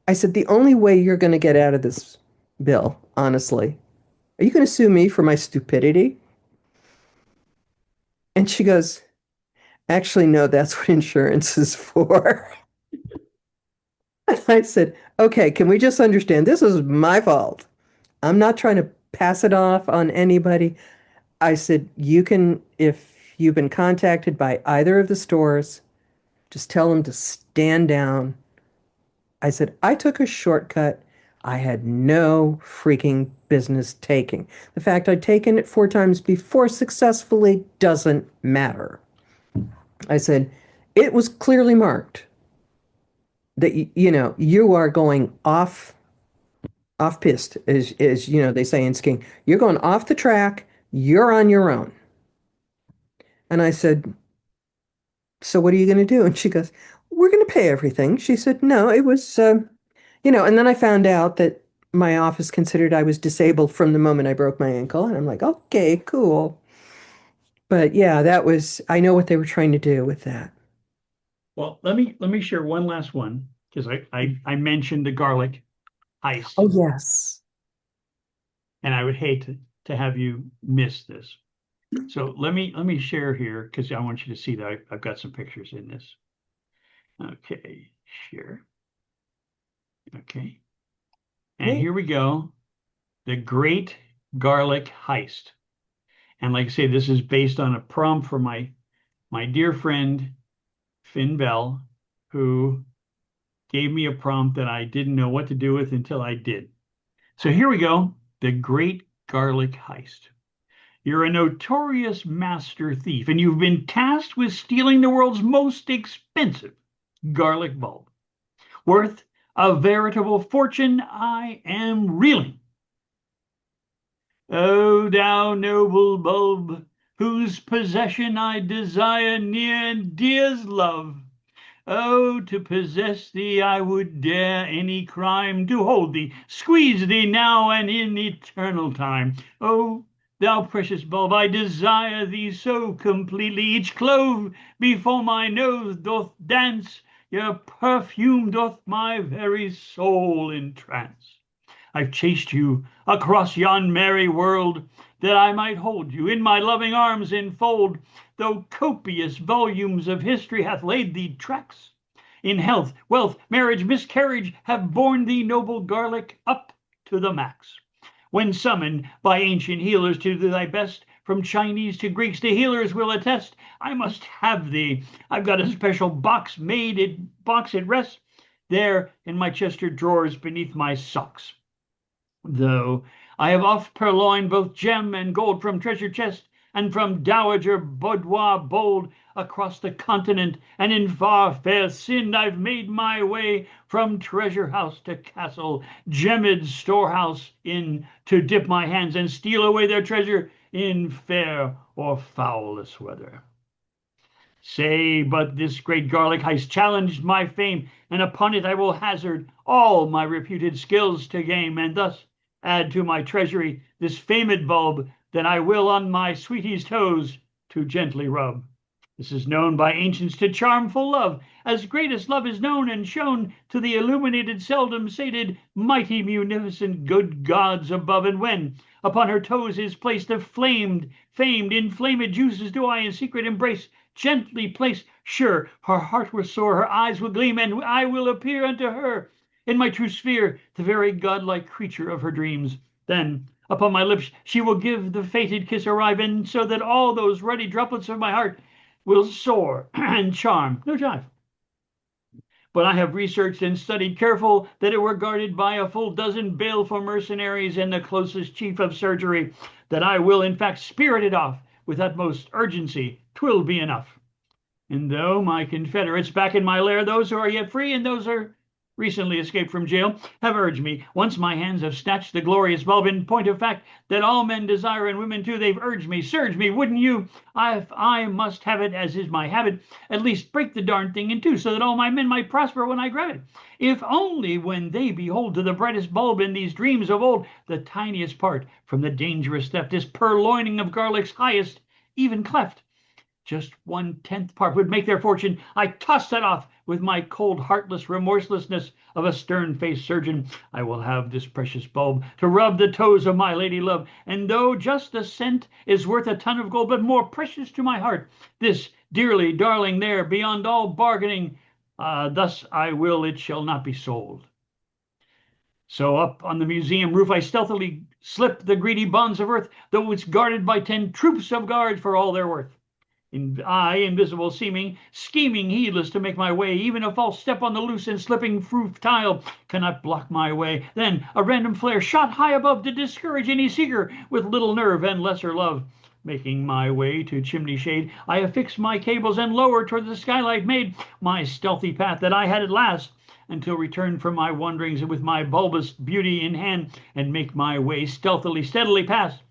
Speaker 2: I said, the only way you're going to get out of this, Bill, honestly, are you going to sue me for my stupidity? And she goes, actually, no, that's what insurance is for. And I said, okay, can we just understand this is my fault? I'm not trying to pass it off on anybody. I said, you can, if you've been contacted by either of the stores, just tell them to stand down. I said, I took a shortcut I had no freaking business taking. The fact I'd taken it 4 times before successfully doesn't matter. I said, it was clearly marked that, you are going off piste, as they say in skiing. You're going off the track. You're on your own. And I said, so what are you going to do? And she goes, we're going to pay everything. She said, no, it was, and then I found out that my office considered I was disabled from the moment I broke my ankle. And I'm like, okay, cool. But yeah, I know what they were trying to do with that.
Speaker 1: Well, let me share one last one because I mentioned the garlic heist,
Speaker 2: Oh, yes.
Speaker 1: and I would hate to have you miss this. So let me share here because I want you to see that I've got some pictures in this. Okay, share. Okay, and
Speaker 2: Hey,
Speaker 1: here we go. The Great Garlic Heist. And like I say, this is based on a prompt from my dear friend Finn Bell, who gave me a prompt that I didn't know what to do with until I did. So here we go. The Great Garlic Heist. You're a notorious master thief, and you've been tasked with stealing the world's most expensive garlic bulb. Worth a veritable fortune, I am reeling. O thou noble bulb, whose possession I desire near and dear as love. Oh, to possess thee I would dare any crime, to hold thee, squeeze thee now and in eternal time. Oh, thou precious bulb, I desire thee so completely, each clove before my nose doth dance, your perfume doth my very soul entrance. I've chased you across yon merry world, that I might hold you in my loving arms enfold, though copious volumes of history hath laid thee tracks. In health, wealth, marriage, miscarriage, have borne thee, noble garlic, up to the max. When summoned by ancient healers to do thy best, from Chinese to Greeks to healers will attest, I must have thee. I've got a special box at rest, there in my Chester drawers beneath my socks. Though I have oft purloined both gem and gold from treasure chest, and from dowager boudoir bold, across the continent, and in far fair Sind I've made my way, from treasure house to castle, gemmed storehouse in, to dip my hands and steal away their treasure in fair or foulest weather. Say but this great garlic heist challenged my fame, and upon it I will hazard all my reputed skills to game, and thus add to my treasury this famed bulb that I will on my sweetie's toes to gently rub. This is known by ancients to charm full love, as greatest love is known and shown to the illuminated, seldom sated, mighty, munificent, good gods above. And when upon her toes is placed the famed, inflamed juices do I in secret embrace, gently place, sure her heart will soar, her eyes will gleam, and I will appear unto her in my true sphere, the very godlike creature of her dreams. Then upon my lips she will give the fated kiss arrive, and so that all those ruddy droplets of my heart will soar and charm. No jive. But I have researched and studied careful that it were guarded by a full dozen baleful mercenaries and the closest chief of surgery, that I will in fact spirit it off with utmost urgency. 'Twill be enough. And though my confederates back in my lair, those who are yet free and those who are recently escaped from jail, have urged me, once my hands have snatched the glorious bulb, in point of fact, that all men desire, and women too, they've urged me, surged me, wouldn't you? I must have it, as is my habit, at least break the darn thing in two, so that all my men might prosper when I grab it. If only when they behold to the brightest bulb in these dreams of old, the tiniest part from the dangerous theft, this purloining of garlic's highest, even cleft, just 1/10 part would make their fortune. I toss that off with my cold, heartless remorselessness of a stern-faced surgeon. I will have this precious bulb to rub the toes of my lady love, and though just a cent is worth a ton of gold, but more precious to my heart, this dearly darling there, beyond all bargaining, thus I will it shall not be sold. So up on the museum roof I stealthily slip the greedy bonds of earth, though it's guarded by 10 troops of guards for all their worth. I, invisible seeming, scheming, heedless to make my way, even a false step on the loose and slipping roof tile cannot block my way. Then a random flare shot high above to discourage any seeker with little nerve and lesser love. Making my way to chimney shade, I affix my cables and lower toward the skylight made my stealthy path that I had at last, until return from my wanderings with my bulbous beauty in hand, and make my way stealthily, steadily past.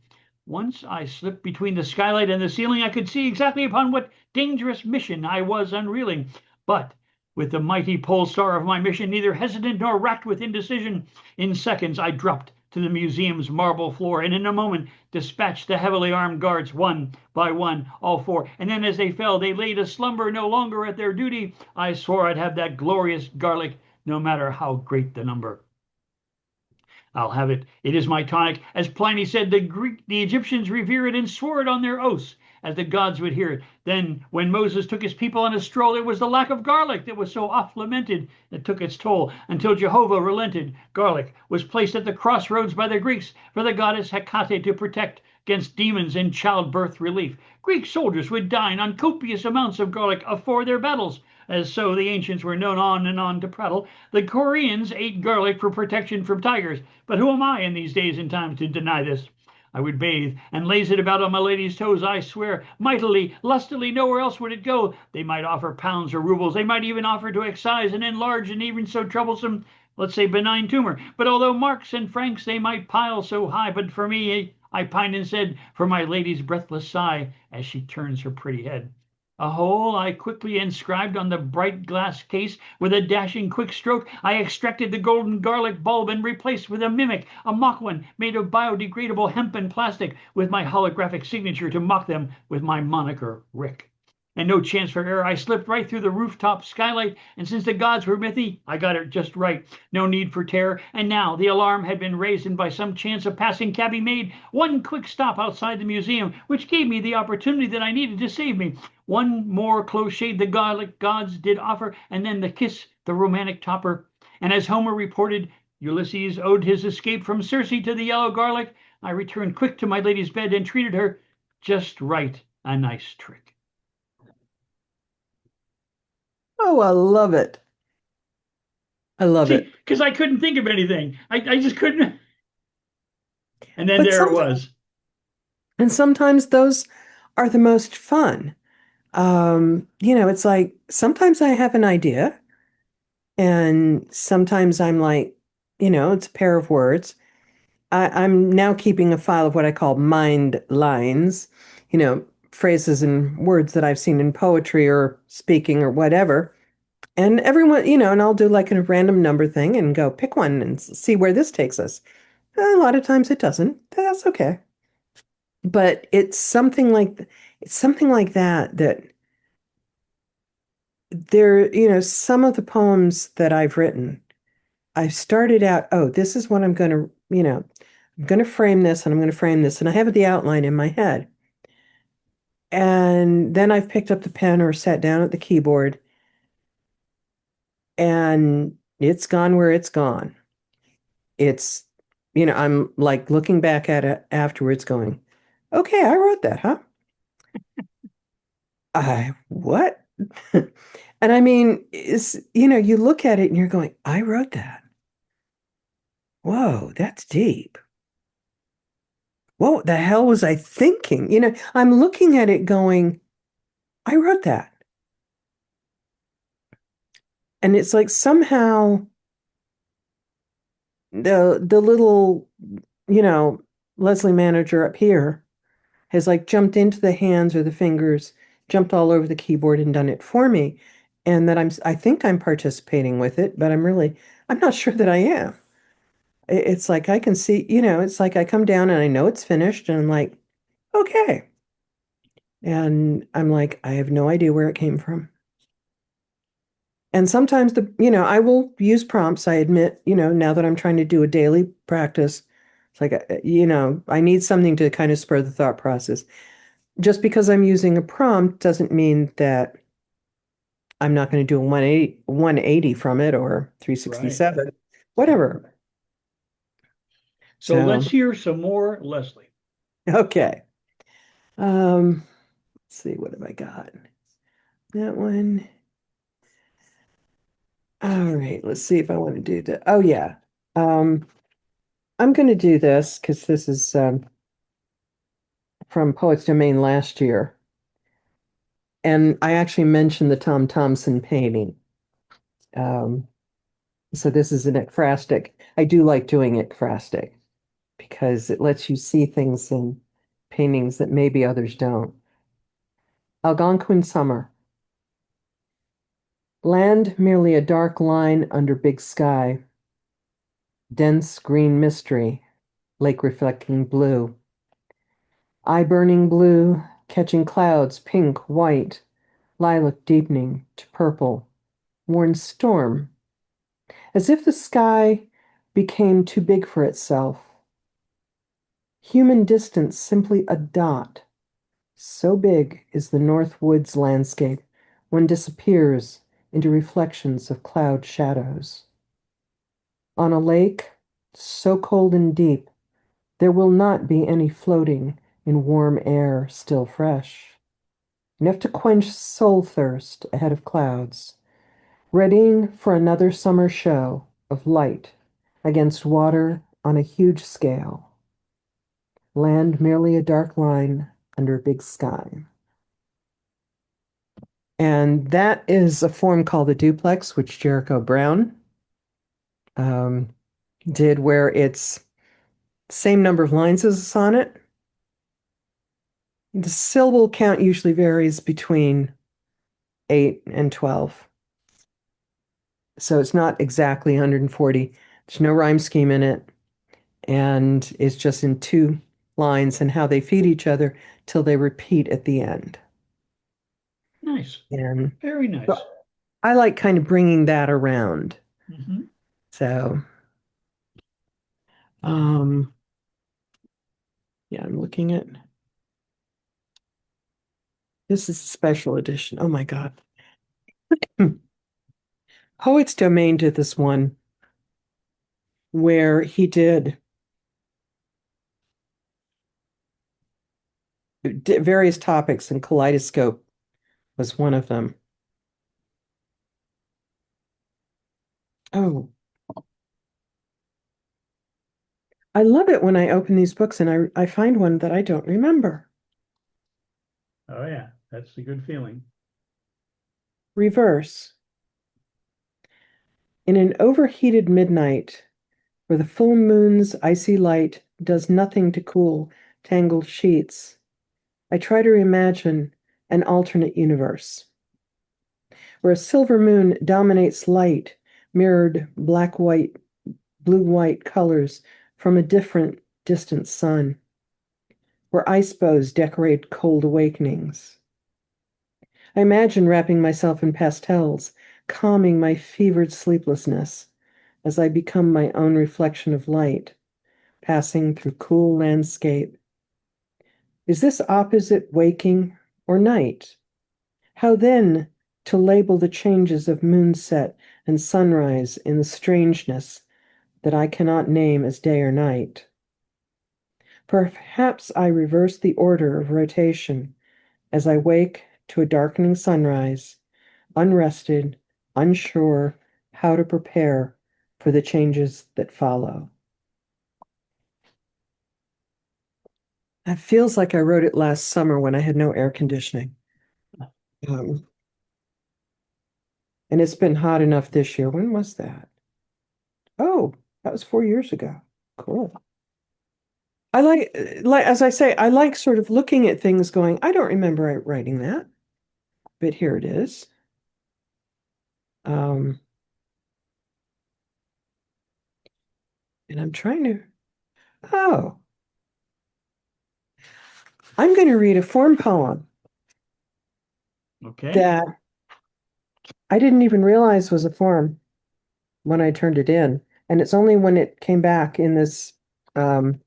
Speaker 1: Once I slipped between the skylight and the ceiling, I could see exactly upon what dangerous mission I was unreeling. But with the mighty pole star of my mission, neither hesitant nor racked with indecision, in seconds I dropped to the museum's marble floor, and in a moment dispatched the heavily armed guards one by one, all 4. And then as they fell, they laid a slumber no longer at their duty. I swore I'd have that glorious garlic, no matter how great the number. I'll have it. It is my tonic. As Pliny said, the Egyptians revere it and swore it on their oaths, as the gods would hear it. Then, when Moses took his people on a stroll, it was the lack of garlic that was so oft lamented that took its toll, until Jehovah relented. Garlic was placed at the crossroads by the Greeks for the goddess Hecate to protect, against demons in childbirth relief. Greek soldiers would dine on copious amounts of garlic afore their battles, as so the ancients were known on and on to prattle. The Koreans ate garlic for protection from tigers, but who am I in these days and times to deny this? I would bathe and laze it about on my lady's toes, I swear, mightily, lustily, nowhere else would it go. They might offer pounds or rubles, they might even offer to excise and enlarge an even so troublesome, let's say, benign tumor. But although marks and francs they might pile so high, but for me, I pined and said, for my lady's breathless sigh, as she turns her pretty head. A hole I quickly inscribed on the bright glass case. With a dashing quick stroke, I extracted the golden garlic bulb and replaced with a mimic, a mock one, made of biodegradable hempen plastic, with my holographic signature to mock them with my moniker, Rick. And no chance for error, I slipped right through the rooftop skylight, and since the gods were with me, I got it just right. No need for terror, and now the alarm had been raised, and by some chance a passing cabby made one quick stop outside the museum, which gave me the opportunity that I needed to save me. One more close shave the garlic gods did offer, and then the kiss, the romantic topper. And as Homer reported, Ulysses owed his escape from Circe to the yellow garlic. I returned quick to my lady's bed and treated her just right, a nice trick.
Speaker 2: Oh, I love it. I love
Speaker 1: See,
Speaker 2: it.
Speaker 1: because I couldn't think of anything. I just couldn't. And then
Speaker 2: But
Speaker 1: there it
Speaker 2: some
Speaker 1: was.
Speaker 2: and sometimes those are the most fun. It's like sometimes I have an idea, and sometimes I'm like, it's a pair of words. I'm now keeping a file of what I call mind lines, phrases and words that I've seen in poetry or speaking or whatever. And everyone, and I'll do like a random number thing and go pick one and see where this takes us. A lot of times it doesn't. That's okay. But it's something like that there, some of the poems that I've written, I've started out, oh, this is what I'm going to frame this and I'm going to frame this. And I have the outline in my head. And then I've picked up the pen or sat down at the keyboard and it's gone where it's gone. It's, I'm like looking back at it afterwards going, okay, I wrote that, huh? I, what? And I mean, you look at it and you're going, I wrote that. Whoa, that's deep. What the hell was I thinking? I'm looking at it going, I wrote that. And it's like somehow the little, you know, Lesley manager up here has like jumped into the hands or the fingers, jumped all over the keyboard and done it for me. And that I think I'm participating with it, but I'm not sure that I am. It's like I can see, it's like I come down and I know it's finished and I'm like, okay. And I'm like, I have no idea where it came from. And sometimes I will use prompts. I admit, now that I'm trying to do a daily practice, it's like, I need something to kind of spur the thought process. Just because I'm using a prompt doesn't mean that I'm not going to do a 180 from it or
Speaker 1: Right.
Speaker 2: 367, whatever.
Speaker 1: So let's
Speaker 2: So,
Speaker 1: hear some more Lesley.
Speaker 2: okay. Um, let's see, what have I got? That one. All right, let's see if I want to do that. Oh yeah. Um, I'm going to do this because this is from Poets Domain last year. And I actually mentioned the Tom Thomson painting. Um, so this is an ekphrastic. I do like doing ekphrastic because it lets you see things in paintings that maybe others don't. Algonquin Summer. Land merely a dark line under big sky. Dense green mystery, lake reflecting blue. Eye burning blue, catching clouds, pink, white, lilac deepening to purple, worn storm, as if the sky became too big for itself. Human distance simply a dot. So big is the North Woods landscape, one disappears into reflections of cloud shadows. On a lake so cold and deep, there will not be any floating, in warm air still fresh, enough to quench soul thirst ahead of clouds, readying for another summer show of light against water on a huge scale, land merely a dark line under a big sky. And that is a form called a duplex, which Jericho Brown um, did, where it's same number of lines as a sonnet. The syllable count usually varies between 8 and 12. So it's not exactly 140. There's no rhyme scheme in it. And it's just in two lines and how they feed each other till they repeat at the end.
Speaker 1: Nice.
Speaker 2: And
Speaker 1: Very
Speaker 2: so
Speaker 1: nice.
Speaker 2: I like kind of bringing that around.
Speaker 1: Hmm.
Speaker 2: So, um, yeah, I'm looking at this is a special edition. Oh my God. Poet's Domain did this one where he did various topics, and kaleidoscope was one of them. Oh, I love it when I open these books and I find one that I don't remember.
Speaker 1: Oh yeah, that's a good feeling.
Speaker 2: Reverse. In an overheated midnight, where the full moon's icy light does nothing to cool tangled sheets, I try to imagine an alternate universe, where a silver moon dominates light, mirrored black-white, blue-white colors from a different, distant sun, where ice bows decorate cold awakenings. I imagine wrapping myself in pastels, calming my fevered sleeplessness as I become my own reflection of light, passing through cool landscape. Is this opposite waking or night? How then to label the changes of moonset and sunrise in the strangeness that I cannot name as day or night? Perhaps I reverse the order of rotation as I wake to a darkening sunrise, unrested, unsure how to prepare for the changes that follow. It feels like I wrote it last summer when I had no air conditioning. Um, and it's been hot enough this year. When was that? Oh, that was 4 years ago. Cool. I like as I say, I like sort of looking at things going, I don't remember writing that, but here it is. Um, and I'm trying to, oh, I'm going to read a form poem
Speaker 1: Okay.
Speaker 2: that I didn't even realize was a form when I turned it in. And it's only when it came back in this um,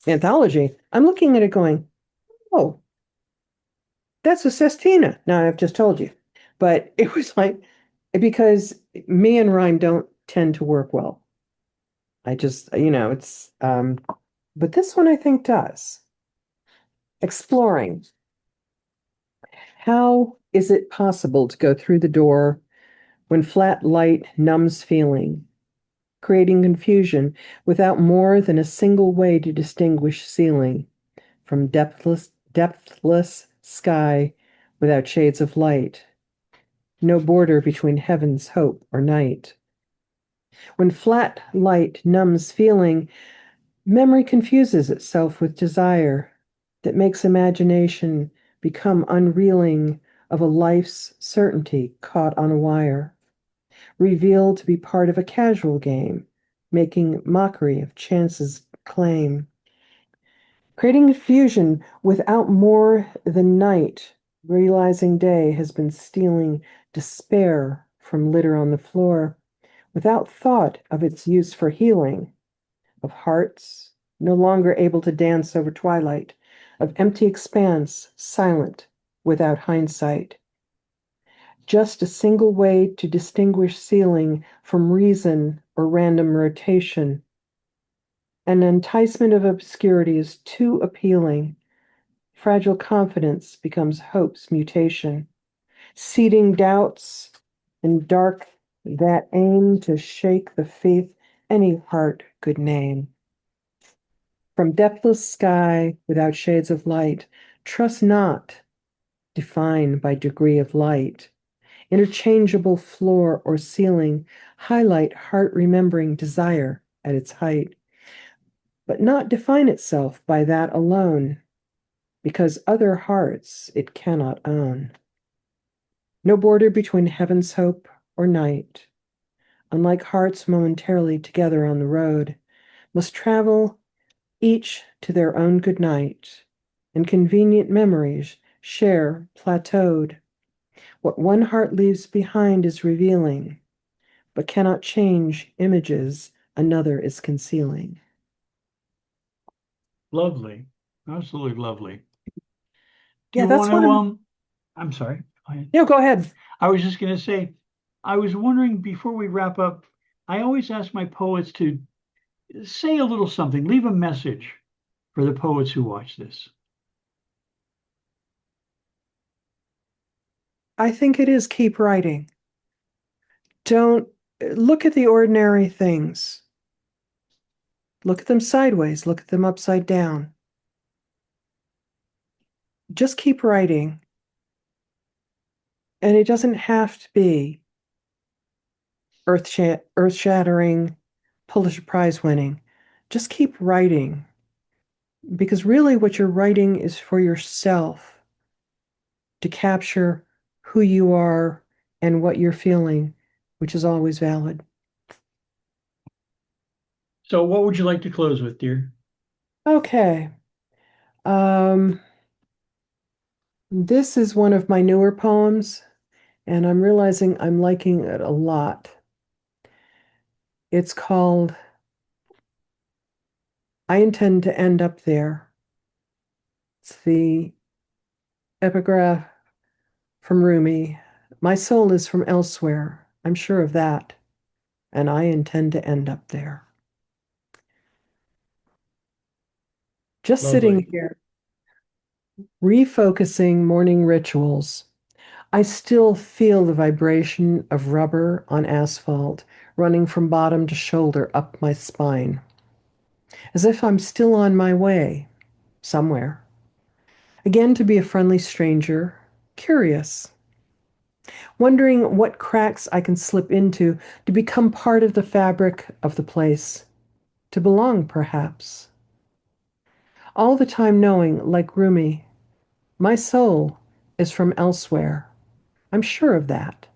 Speaker 2: anthology, I'm looking at it going, oh, that's a sestina. Now I've just told you. But it was like, because me and rhyme don't tend to work well. I just, but this one I think does. Exploring. How is it possible to go through the door when flat light numbs feeling, creating confusion without more than a single way to distinguish ceiling from depthless sky without shades of light, no border between heaven's hope or night? When flat light numbs feeling, memory confuses itself with desire that makes imagination become unreeling of a life's certainty caught on a wire, revealed to be part of a casual game, making mockery of chance's claim, creating confusion without more than night, realizing day has been stealing despair from litter on the floor, without thought of its use for healing, of hearts no longer able to dance over twilight, of empty expanse, silent, without hindsight. Just a single way to distinguish ceiling from reason or random rotation, An enticement of obscurity is too appealing. Fragile confidence becomes hope's mutation, seeding doubts and dark that aim to shake the faith any heart could name. From depthless sky without shades of light, trust not, defined by degree of light. Interchangeable floor or ceiling highlight heart remembering desire at its height, but not define itself by that alone, because other hearts it cannot own. No border between heaven's hope or night, unlike hearts momentarily together on the road, must travel each to their own good night, and convenient memories share plateaued. What one heart leaves behind is revealing, but cannot change images another is concealing.
Speaker 1: Lovely. Absolutely lovely. Do
Speaker 2: Yeah,
Speaker 1: you
Speaker 2: that's
Speaker 1: want
Speaker 2: one
Speaker 1: to,
Speaker 2: of,
Speaker 1: I'm sorry.
Speaker 2: go ahead.
Speaker 1: I was just going to say, I was wondering before we wrap up, I always ask my poets to say a little something, leave a message for the poets who watch this.
Speaker 2: I think it is keep writing. Don't look at the ordinary things. Look at them sideways, look at them upside down. Just keep writing. And it doesn't have to be earth-shattering, Pulitzer Prize winning. Just keep writing because really what you're writing is for yourself to capture who you are and what you're feeling, which is always valid.
Speaker 1: So, what would you like to close with, dear?
Speaker 2: Okay. Um, this is one of my newer poems, and I'm realizing I'm liking it a lot. It's called I Intend to End Up There. It's the epigraph from Rumi. My soul is from elsewhere. I'm sure of that, and I intend to end up there. Just sitting
Speaker 1: Lovely.
Speaker 2: here, refocusing morning rituals. I still feel the vibration of rubber on asphalt running from bottom to shoulder up my spine, as if I'm still on my way somewhere. Again, to be a friendly stranger, curious, wondering what cracks I can slip into to become part of the fabric of the place, to belong, perhaps. All the time knowing, like Rumi, my soul is from elsewhere. I'm sure of that.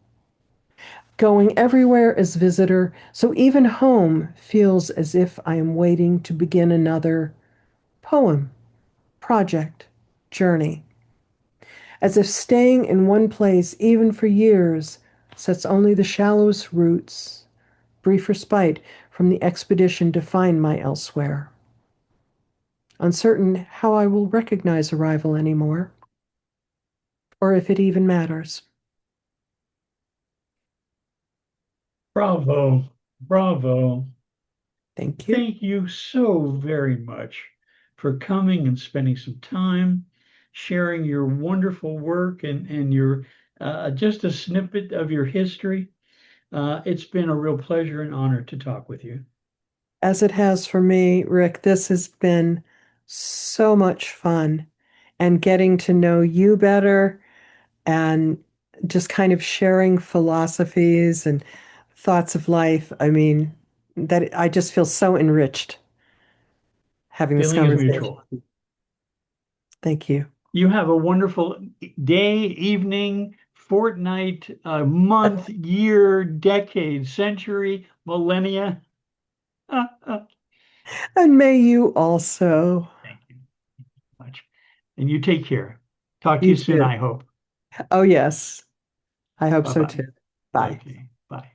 Speaker 2: Going everywhere as visitor, so even home feels as if I am waiting to begin another poem, project, journey. As if staying in one place, even for years, sets only the shallowest roots, brief respite from the expedition to find my elsewhere. Uncertain how I will recognize arrival anymore, or if it even matters.
Speaker 1: Bravo. Bravo.
Speaker 2: Thank you.
Speaker 1: Thank you so very much for coming and spending some time sharing your wonderful work and your just a snippet of your history. It's been a real pleasure and honor to talk with you.
Speaker 2: As it has for me, Rick, this has been so much fun and getting to know you better and just kind of sharing philosophies and thoughts of life. I mean, that I just feel so enriched having this
Speaker 1: Feeling is
Speaker 2: conversation.
Speaker 1: mutual.
Speaker 2: Thank you.
Speaker 1: You have a wonderful day, evening, fortnight, month, year, decade, century, millennia. Thank
Speaker 2: And may you also.
Speaker 1: you much. And you take care. Talk to
Speaker 2: You
Speaker 1: you soon,
Speaker 2: too.
Speaker 1: I hope.
Speaker 2: Oh, yes. I hope so
Speaker 1: Bye-bye.
Speaker 2: too. Bye.
Speaker 1: Okay, bye.